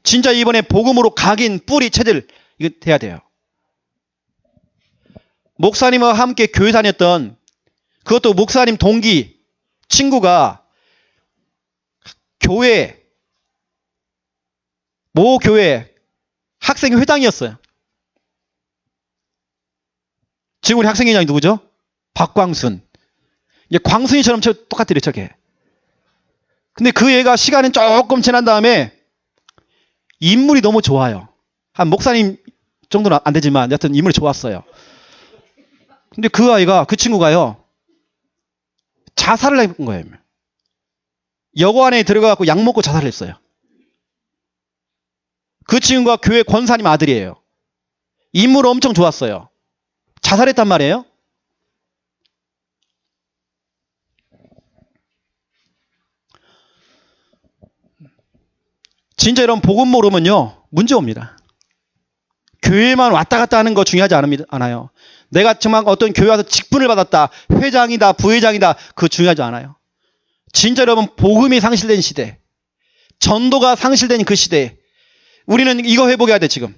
진짜 이번에 복음으로 각인 뿌리 체질 이거 돼야 돼요. 목사님과 함께 교회 다녔던 그것도 목사님 동기 친구가 모 교회 학생회장이었어요. 지금 우리 학생회장이 누구죠? 박광순. 이제 광순이처럼 똑같더래 저게. 근데 그 애가 시간은 조금 지난 다음에 인물이 너무 좋아요. 한 목사님 정도는 안 되지만 여하튼 인물이 좋았어요. 근데 그 친구가요. 자살을 한 거예요. 여관에 들어가고 약 먹고 자살을 했어요. 그 친구가 교회 권사님 아들이에요. 인물 엄청 좋았어요. 자살했단 말이에요. 진짜 이런 복음 모르면요. 문제 옵니다. 교회만 왔다 갔다 하는 거 중요하지 않아요. 내가 정말 어떤 교회 와서 직분을 받았다. 회장이다. 부회장이다. 그거 중요하지 않아요. 진짜 여러분 복음이 상실된 시대. 전도가 상실된 그 시대에 우리는 이거 회복해야 돼 지금.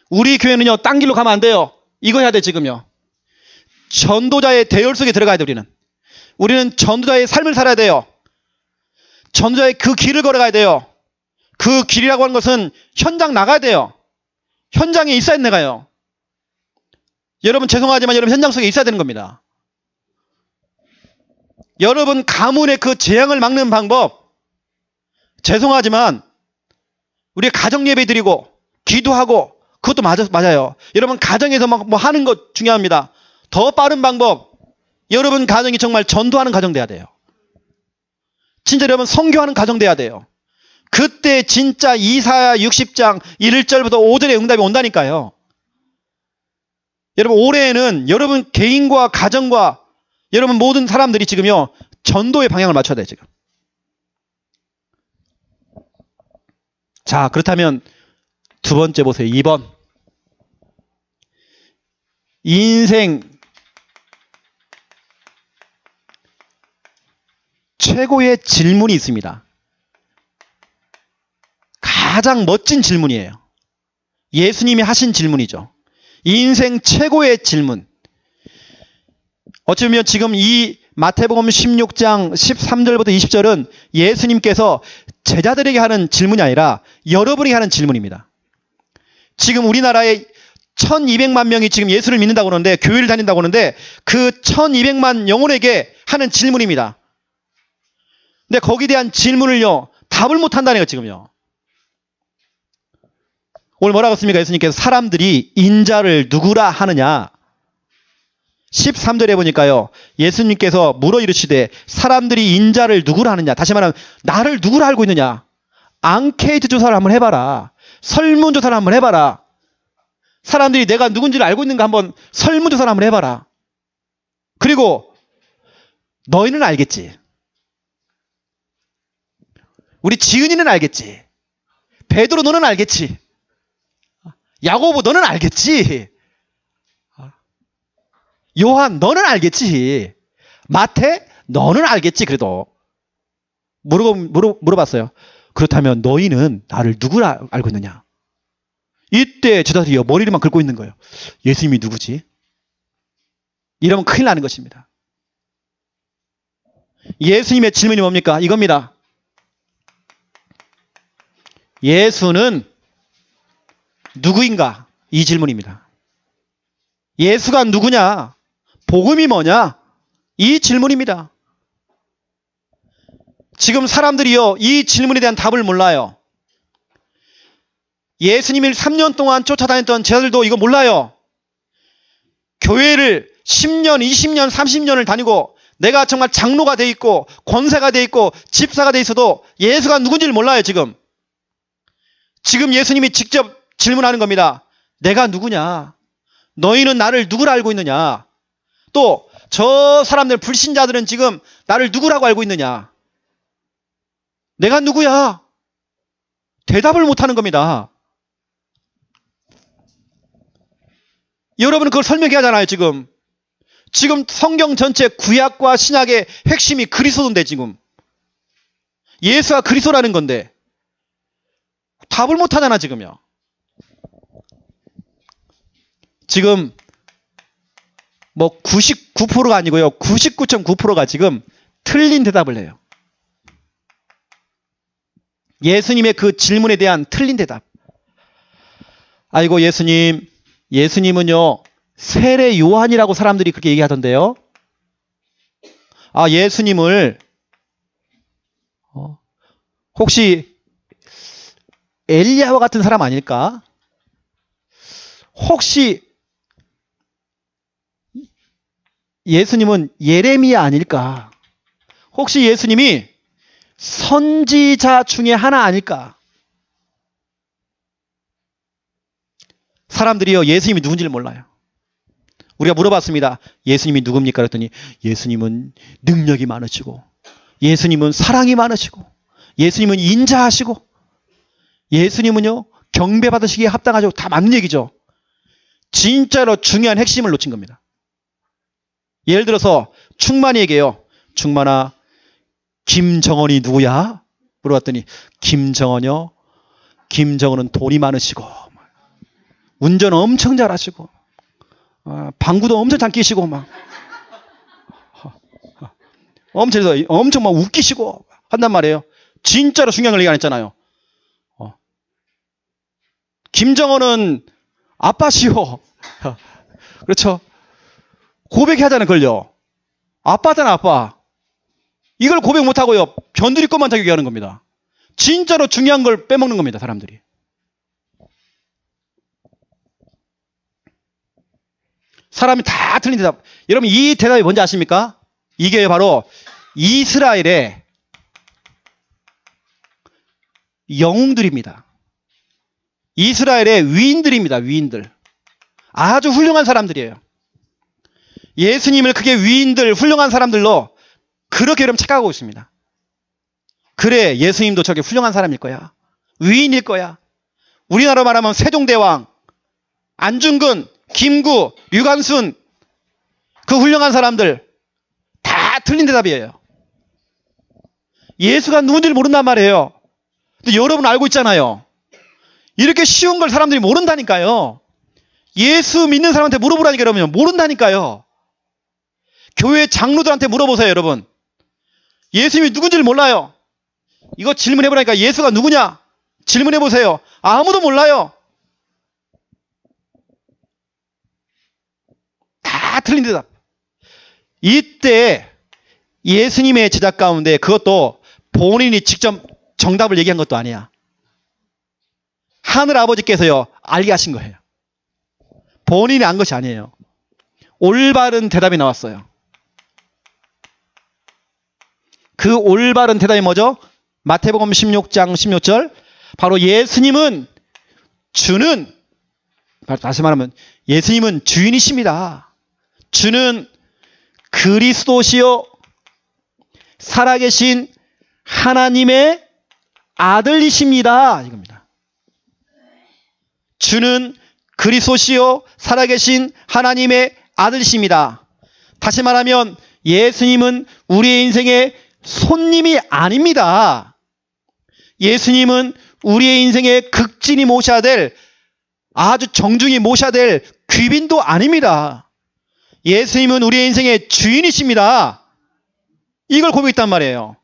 우리 교회는요. 딴 길로 가면 안 돼요. 이거 해야 돼 지금요. 전도자의 대열 속에 들어가야 돼 우리는. 우리는 전도자의 삶을 살아야 돼요. 전도자의 그 길을 걸어가야 돼요. 그 길이라고 하는 것은 현장 나가야 돼요. 현장에 있어야 내가요. 여러분 죄송하지만 여러분 현장 속에 있어야 되는 겁니다. 여러분 가문의 그 재앙을 막는 방법 죄송하지만 우리 가정 예배 드리고 기도하고 그것도 맞아요. 여러분 가정에서 막 뭐 하는 것 중요합니다. 더 빠른 방법 여러분 가정이 정말 전도하는 가정 돼야 돼요. 진짜 여러분 선교하는 가정 돼야 돼요. 그때 진짜 이사야 60장 1절부터 5절의 응답이 온다니까요. 여러분 올해에는 여러분 개인과 가정과 여러분 모든 사람들이 지금요 전도의 방향을 맞춰야 돼요 지금. 자 그렇다면 두 번째 보세요. 2번 인생 최고의 질문이 있습니다. 가장 멋진 질문이에요. 예수님이 하신 질문이죠. 인생 최고의 질문. 어쩌면 지금 이 마태복음 16장 13절부터 20절은 예수님께서 제자들에게 하는 질문이 아니라 여러분에게 하는 질문입니다. 지금 우리나라에 1200만 명이 지금 예수를 믿는다고 그러는데, 교회를 다닌다고 그러는데, 그 1200만 영혼에게 하는 질문입니다. 근데 거기에 대한 질문을요, 답을 못 한다는 거예요, 지금요. 오늘 뭐라고 했습니까? 예수님께서 사람들이 인자를 누구라 하느냐? 13절에 보니까요, 예수님께서 물어 이르시되 사람들이 인자를 누구라 하느냐? 다시 말하면 나를 누구라 알고 있느냐? 앙케이트 조사를 한번 해봐라. 설문조사를 한번 해봐라. 사람들이 내가 누군지를 알고 있는가 한번 설문조사를 한번 해봐라. 그리고 너희는 알겠지. 우리 지은이는 알겠지. 베드로 너는 알겠지. 야고보 너는 알겠지. 요한 너는 알겠지. 마태 너는 알겠지. 그래도 물어봤어요. 그렇다면 너희는 나를 누구라 알고 있느냐? 이때 제자들이요, 머리를만 긁고 있는 거예요. 예수님이 누구지? 이러면 큰일 나는 것입니다. 예수님의 질문이 뭡니까? 이겁니다. 예수는 누구인가? 이 질문입니다. 예수가 누구냐? 복음이 뭐냐? 이 질문입니다. 지금 사람들이요, 이 질문에 대한 답을 몰라요. 예수님을 3년 동안 쫓아다녔던 제자들도 이거 몰라요. 교회를 10년, 20년, 30년을 다니고 내가 정말 장로가 돼 있고 권사가 돼 있고 집사가 돼 있어도 예수가 누군지를 몰라요, 지금. 지금 예수님이 직접 질문하는 겁니다. 내가 누구냐? 너희는 나를 누구라 알고 있느냐? 또 저 사람들 불신자들은 지금 나를 누구라고 알고 있느냐? 내가 누구야? 대답을 못하는 겁니다. 여러분은 그걸 설명해야 하잖아요, 지금. 지금 성경 전체 구약과 신약의 핵심이 그리스도인데, 지금. 예수가 그리스도라는 건데. 답을 못 하잖아, 지금요. 지금 뭐 99%가 아니고요. 99.9%가 지금 틀린 대답을 해요. 예수님의 그 질문에 대한 틀린 대답. 아이고, 예수님은요, 세례 요한이라고 사람들이 그렇게 얘기하던데요. 아, 예수님을 혹시 엘리야와 같은 사람 아닐까? 혹시 예수님은 예레미야 아닐까? 혹시 예수님이 선지자 중에 하나 아닐까? 사람들이요, 예수님이 누군지를 몰라요. 우리가 물어봤습니다. 예수님이 누굽니까? 그랬더니 예수님은 능력이 많으시고, 예수님은 사랑이 많으시고, 예수님은 인자하시고, 예수님은요, 경배받으시기에 합당하시고, 다 맞는 얘기죠. 진짜로 중요한 핵심을 놓친 겁니다. 예를 들어서 충만이에게요. 충만아, 김정은이 누구야? 물어봤더니 김정은요, 김정은은 돈이 많으시고 운전 엄청 잘하시고 방구도 엄청 잘 끼시고 막 엄청 막 웃기시고 한단 말이에요. 진짜로 중요한 걸 얘기 안 했잖아요. 김정은은 아빠시오. 그렇죠? 고백하자는 걸요. 아빠잖아, 아빠. 이걸 고백 못하고요, 변두리 것만 자기 얘기하는 겁니다. 진짜로 중요한 걸 빼먹는 겁니다, 사람들이. 사람이 다 틀린 대답. 여러분, 이 대답이 뭔지 아십니까? 이게 바로 이스라엘의 영웅들입니다. 이스라엘의 위인들입니다, 위인들. 아주 훌륭한 사람들이에요. 예수님을 그게 위인들, 훌륭한 사람들로 그렇게 여러분 착각하고 있습니다. 그래, 예수님도 저게 훌륭한 사람일 거야. 위인일 거야. 우리나라로 말하면 세종대왕, 안중근, 김구, 류관순, 그 훌륭한 사람들 다 틀린 대답이에요. 예수가 누군지를 모른단 말이에요. 근데 여러분 알고 있잖아요. 이렇게 쉬운 걸 사람들이 모른다니까요. 예수 믿는 사람한테 물어보라니까 그러면 모른다니까요. 교회 장로들한테 물어보세요, 여러분. 예수님이 누군지를 몰라요. 이거 질문해보라니까 예수가 누구냐? 질문해보세요. 아무도 몰라요. 다 틀린 대답. 이때 예수님의 제자 가운데 그것도 본인이 직접 정답을 얘기한 것도 아니야. 하늘 아버지께서요, 알게 하신 거예요. 본인이 안 것이 아니에요. 올바른 대답이 나왔어요. 그 올바른 대답이 뭐죠? 마태복음 16장 16절. 바로 예수님은 주는, 다시 말하면 예수님은 주인이십니다. 주는 그리스도시요 살아계신 하나님의 아들이십니다. 이겁니다. 주는 그리스도시요 살아계신 하나님의 아들이십니다. 다시 말하면 예수님은 우리의 인생의 손님이 아닙니다. 예수님은 우리의 인생의 극진히 모셔야 될, 아주 정중히 모셔야 될 귀빈도 아닙니다. 예수님은 우리의 인생의 주인이십니다. 이걸 고백했단 말이에요.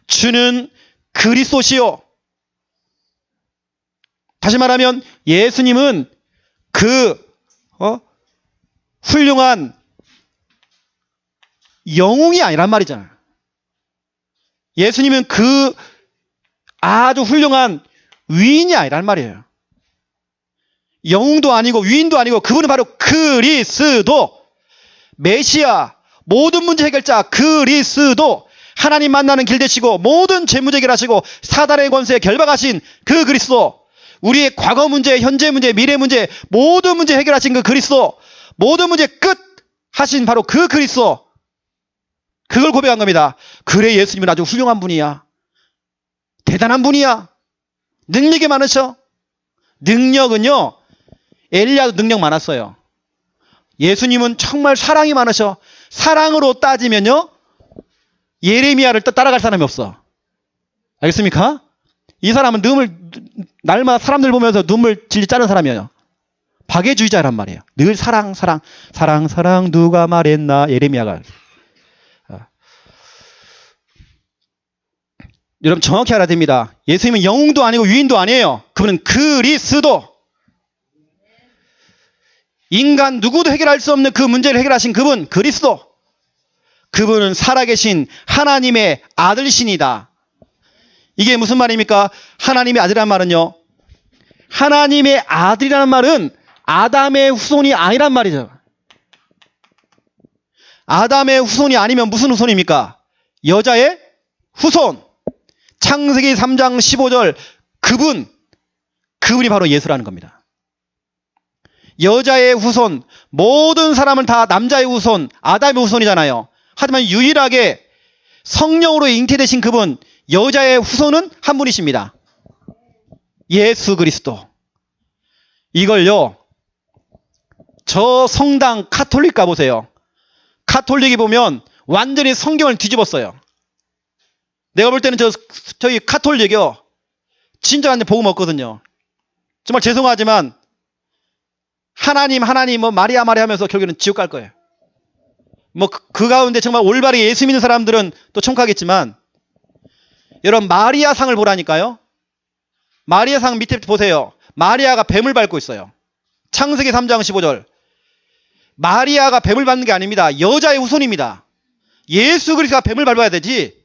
주는 그리스도시요. 다시 말하면 예수님은 그 훌륭한 영웅이 아니란 말이잖아요. 예수님은 그 아주 훌륭한 위인이 아니란 말이에요. 영웅도 아니고 위인도 아니고 그분은 바로 그리스도, 메시아, 모든 문제 해결자 그리스도, 하나님 만나는 길 되시고 모든 죄 문제 해결하시고 사단의 권세에 결박하신 그 그리스도, 우리의 과거 문제, 현재 문제, 미래 문제, 모든 문제 해결하신 그 그리스도, 모든 문제 끝 하신 바로 그 그리스도, 그걸 고백한 겁니다. 그래, 예수님은 아주 훌륭한 분이야. 대단한 분이야. 능력이 많으셔. 능력은요, 엘리야도 능력 많았어요. 예수님은 정말 사랑이 많으셔. 사랑으로 따지면요, 예레미야를 따라갈 사람이 없어. 알겠습니까? 이 사람은 날마다 사람들 보면서 눈물 질질 짜는 사람이에요. 박애주의자란 말이에요. 늘 사랑, 사랑, 사랑, 사랑, 누가 말했나, 예레미야가. 여러분 정확히 알아야 됩니다. 예수님은 영웅도 아니고 위인도 아니에요. 그분은 그리스도. 인간 누구도 해결할 수 없는 그 문제를 해결하신 그분, 그리스도. 그분은 살아계신 하나님의 아들이시니다. 이게 무슨 말입니까? 하나님의 아들이라는 말은요, 하나님의 아들이라는 말은 아담의 후손이 아니란 말이죠. 아담의 후손이 아니면 무슨 후손입니까? 여자의 후손. 창세기 3장 15절, 그분이 바로 예수라는 겁니다. 여자의 후손, 모든 사람은 다 남자의 후손, 아담의 후손이잖아요. 하지만 유일하게 성령으로 잉태되신 그분, 여자의 후손은 한 분이십니다. 예수 그리스도. 이걸요, 저 성당 카톨릭 가보세요. 카톨릭이 보면 완전히 성경을 뒤집었어요. 내가 볼 때는 저기 카톨릭이요, 진짜 완전 복음 없거든요. 정말 죄송하지만 하나님 뭐 마리아 하면서 결국에는 지옥 갈 거예요. 뭐 그 가운데 정말 올바르게 예수 믿는 사람들은 또 천국하겠지만, 여러분 마리아 상을 보라니까요. 마리아 상 밑에 보세요. 마리아가 뱀을 밟고 있어요. 창세기 3장 15절. 마리아가 뱀을 밟는 게 아닙니다. 여자의 후손입니다. 예수 그리스도가 뱀을 밟아야 되지,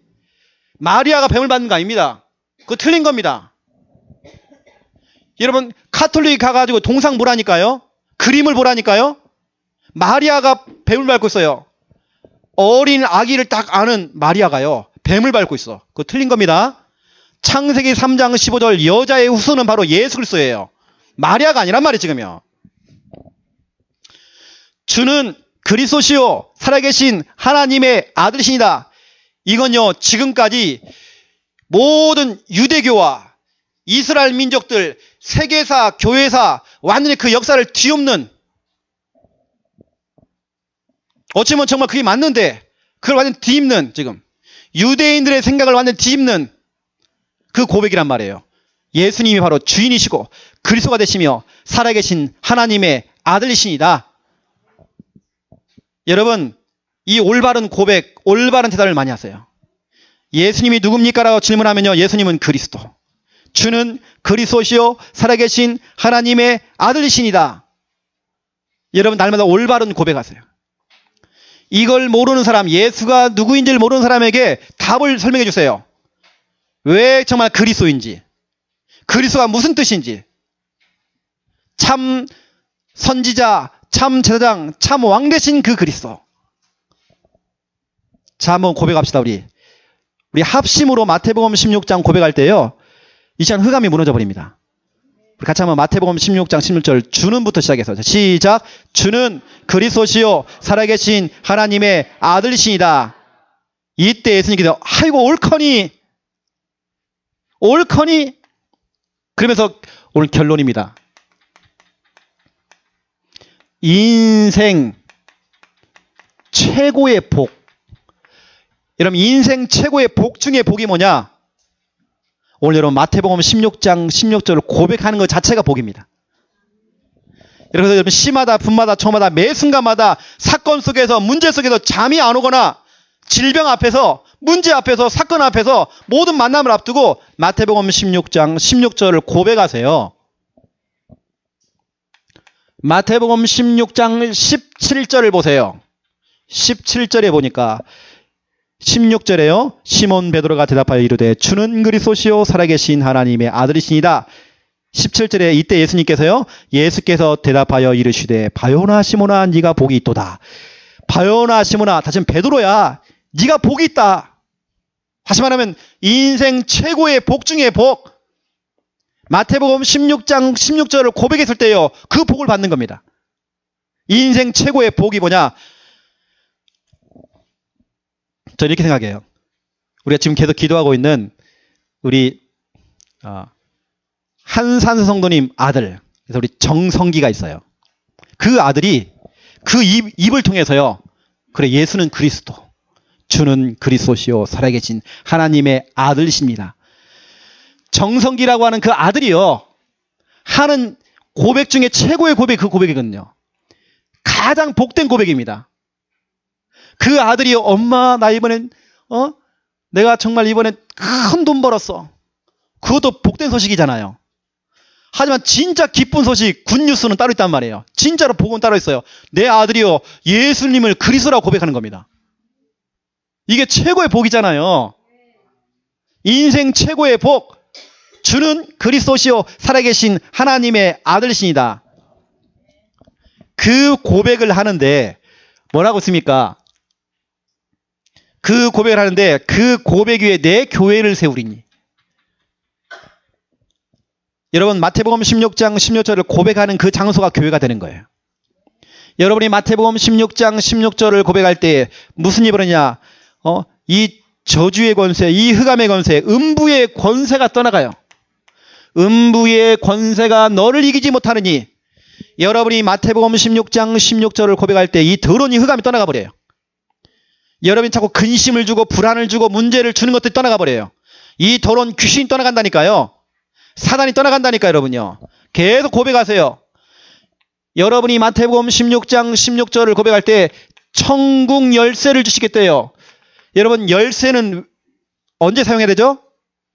마리아가 뱀을 밟는 거 아닙니다. 그거 틀린 겁니다. 여러분 카톨릭 가가지고 동상 보라니까요. 그림을 보라니까요. 마리아가 뱀을 밟고 있어요. 어린 아기를 딱 아는 마리아가요, 뱀을 밟고 있어. 그거 틀린 겁니다. 창세기 3장 15절, 여자의 후손은 바로 예수 그리스도예요. 마리아가 아니란 말이에요, 지금요. 주는 그리스도시요 살아계신 하나님의 아들이시니다. 이건요, 지금까지 모든 유대교와 이스라엘 민족들, 세계사, 교회사, 완전히 그 역사를 뒤엎는, 어찌보면 정말 그게 맞는데 그걸 완전히 뒤집는, 지금 유대인들의 생각을 완전히 뒤집는 그 고백이란 말이에요. 예수님이 바로 주인이시고 그리스도가 되시며 살아계신 하나님의 아들이시니다. 여러분, 이 올바른 고백, 올바른 대답을 많이 하세요. 예수님이 누굽니까? 라고 질문하면요. 예수님은 그리스도. 주는 그리스도시요 살아계신 하나님의 아들이시니다. 여러분 날마다 올바른 고백하세요. 이걸 모르는 사람, 예수가 누구인지를 모르는 사람에게 답을 설명해 주세요. 왜 정말 그리스도인지, 그리스도가 무슨 뜻인지, 참 선지자, 참 제사장, 참 왕 되신 그 그리스도. 자, 한번 고백합시다. 우리 합심으로 마태복음 16장 고백할 때요, 이 시간 흑암이 무너져 버립니다. 우리 같이 한번 마태복음 16장 16절 주는부터 시작해서 시작. 주는 그리스도시요 살아계신 하나님의 아들이시니다. 이때 예수님께서 아이고 옳거니 그러면서 오늘 결론입니다. 인생 최고의 복. 여러분 인생 최고의 복 중에 복이 뭐냐? 오늘 여러분 마태복음 16장 16절을 고백하는 것 자체가 복입니다. 그래서 여러분 시마다 분마다 초마다 매 순간마다 사건 속에서 문제 속에서 잠이 안 오거나 질병 앞에서 문제 앞에서 사건 앞에서 모든 만남을 앞두고 마태복음 16장 16절을 고백하세요. 마태복음 16장 17절을 보세요. 17절에 보니까 16절에요. 시몬 베드로가 대답하여 이르되 주는 그리스도시요 살아계신 하나님의 아들이시니라. 17절에 이때 예수님께서요. 예수께서 대답하여 이르시되 바요나 시몬아 네가 복이 있도다. 바요나 시몬아, 다시 베드로야, 네가 복이 있다. 다시 말하면 인생 최고의 복 중의 복. 마태복음 16장 16절을 고백했을 때요. 그 복을 받는 겁니다. 인생 최고의 복이 뭐냐? 저는 이렇게 생각해요. 우리가 지금 계속 기도하고 있는 우리 한산수 성도님 아들, 그래서 우리 정성기가 있어요. 그 아들이 그 입을 통해서요. 그래, 예수는 그리스도, 주는 그리스도시요 살아계신 하나님의 아들이십니다. 정성기라고 하는 그 아들이요. 하는 고백 중에 최고의 고백이 그 고백이거든요. 가장 복된 고백입니다. 그 아들이 엄마 나 이번엔 내가 정말 이번엔 큰 돈 벌었어. 그것도 복된 소식이잖아요. 하지만 진짜 기쁜 소식 굿뉴스는 따로 있단 말이에요. 진짜로 복은 따로 있어요. 내 아들이요 예수님을 그리스도라고 고백하는 겁니다. 이게 최고의 복이잖아요. 인생 최고의 복. 주는 그리스도시요 살아계신 하나님의 아들이시니다. 그 고백을 하는데 뭐라고 씁니까? 그 고백을 하는데 그 고백 위에 내 교회를 세우리니. 여러분 마태복음 16장 16절을 고백하는 그 장소가 교회가 되는 거예요. 여러분이 마태복음 16장 16절을 고백할 때 무슨 일이 벌어지냐? 이 저주의 권세, 이 흑암의 권세, 음부의 권세가 떠나가요. 음부의 권세가 너를 이기지 못하느니. 여러분이 마태복음 16장 16절을 고백할 때 이 더러운 이 흑암이 떠나가 버려요. 여러분이 자꾸 근심을 주고 불안을 주고 문제를 주는 것들이 떠나가 버려요. 이 더러운 귀신이 떠나간다니까요. 사단이 떠나간다니까요. 여러분요. 계속 고백하세요. 여러분이 마태복음 16장 16절을 고백할 때 천국 열쇠를 주시겠대요. 여러분 열쇠는 언제 사용해야 되죠?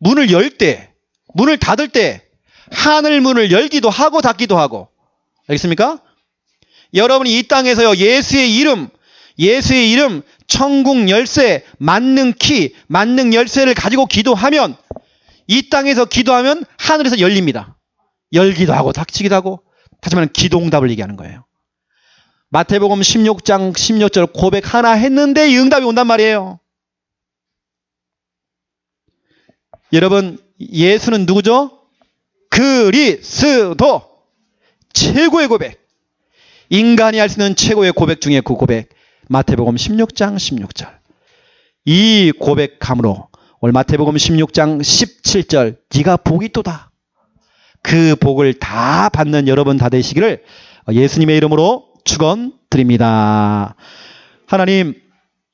문을 열 때, 문을 닫을 때, 하늘 문을 열기도 하고 닫기도 하고. 알겠습니까? 여러분이 이 땅에서요 예수의 이름, 천국 열쇠, 만능 키, 만능 열쇠를 가지고 기도하면, 이 땅에서 기도하면 하늘에서 열립니다. 열기도 하고 닫히기도 하고. 다시 말하면 기도응답을 얘기하는 거예요. 마태복음 16장 16절 고백 하나 했는데 이 응답이 온단 말이에요. 여러분 예수는 누구죠? 그리스도. 최고의 고백. 인간이 할 수 있는 최고의 고백 중에 그 고백. 마태복음 16장 16절. 이 고백함으로 오늘 마태복음 16장 17절 네가 복이 있도다. 그 복을 다 받는 여러분 다 되시기를 예수님의 이름으로 축원드립니다. 하나님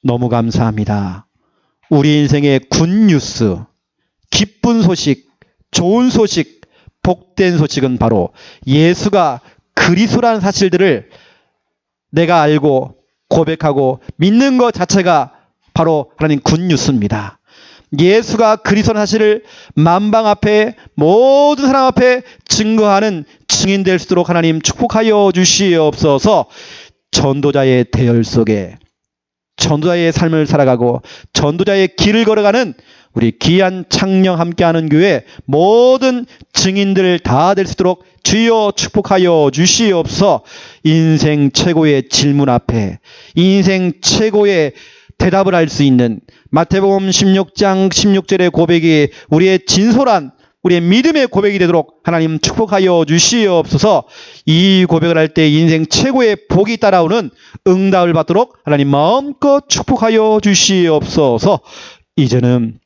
너무 감사합니다. 우리 인생의 굿뉴스, 기쁜 소식, 좋은 소식, 복된 소식은 바로 예수가 그리스도라는 사실들을 내가 알고 고백하고 믿는 것 자체가 바로 하나님 굿뉴스입니다. 예수가 그리스도라는 사실을 만방 앞에 모든 사람 앞에 증거하는 증인 될 수 있도록 하나님 축복하여 주시옵소서. 전도자의 대열 속에 전도자의 삶을 살아가고 전도자의 길을 걸어가는 우리 귀한 창녕 함께하는 교회 모든 증인들 다 될 수 있도록 주여 축복하여 주시옵소서. 인생 최고의 질문 앞에 인생 최고의 대답을 할 수 있는 마태복음 16장 16절의 고백이 우리의 진솔한 우리의 믿음의 고백이 되도록 하나님 축복하여 주시옵소서. 이 고백을 할 때 인생 최고의 복이 따라오는 응답을 받도록 하나님 마음껏 축복하여 주시옵소서. 이제는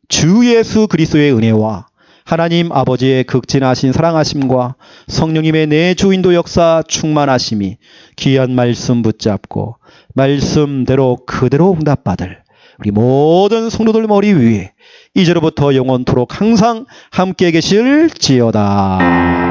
주 예수 그리스도의 은혜와 하나님 아버지의 극진하신 사랑하심과 성령님의 내 주인도 역사 충만하심이 귀한 말씀 붙잡고 말씀대로 그대로 응답받을 우리 모든 성도들 머리 위에 이제로부터 영원토록 항상 함께 계실지어다.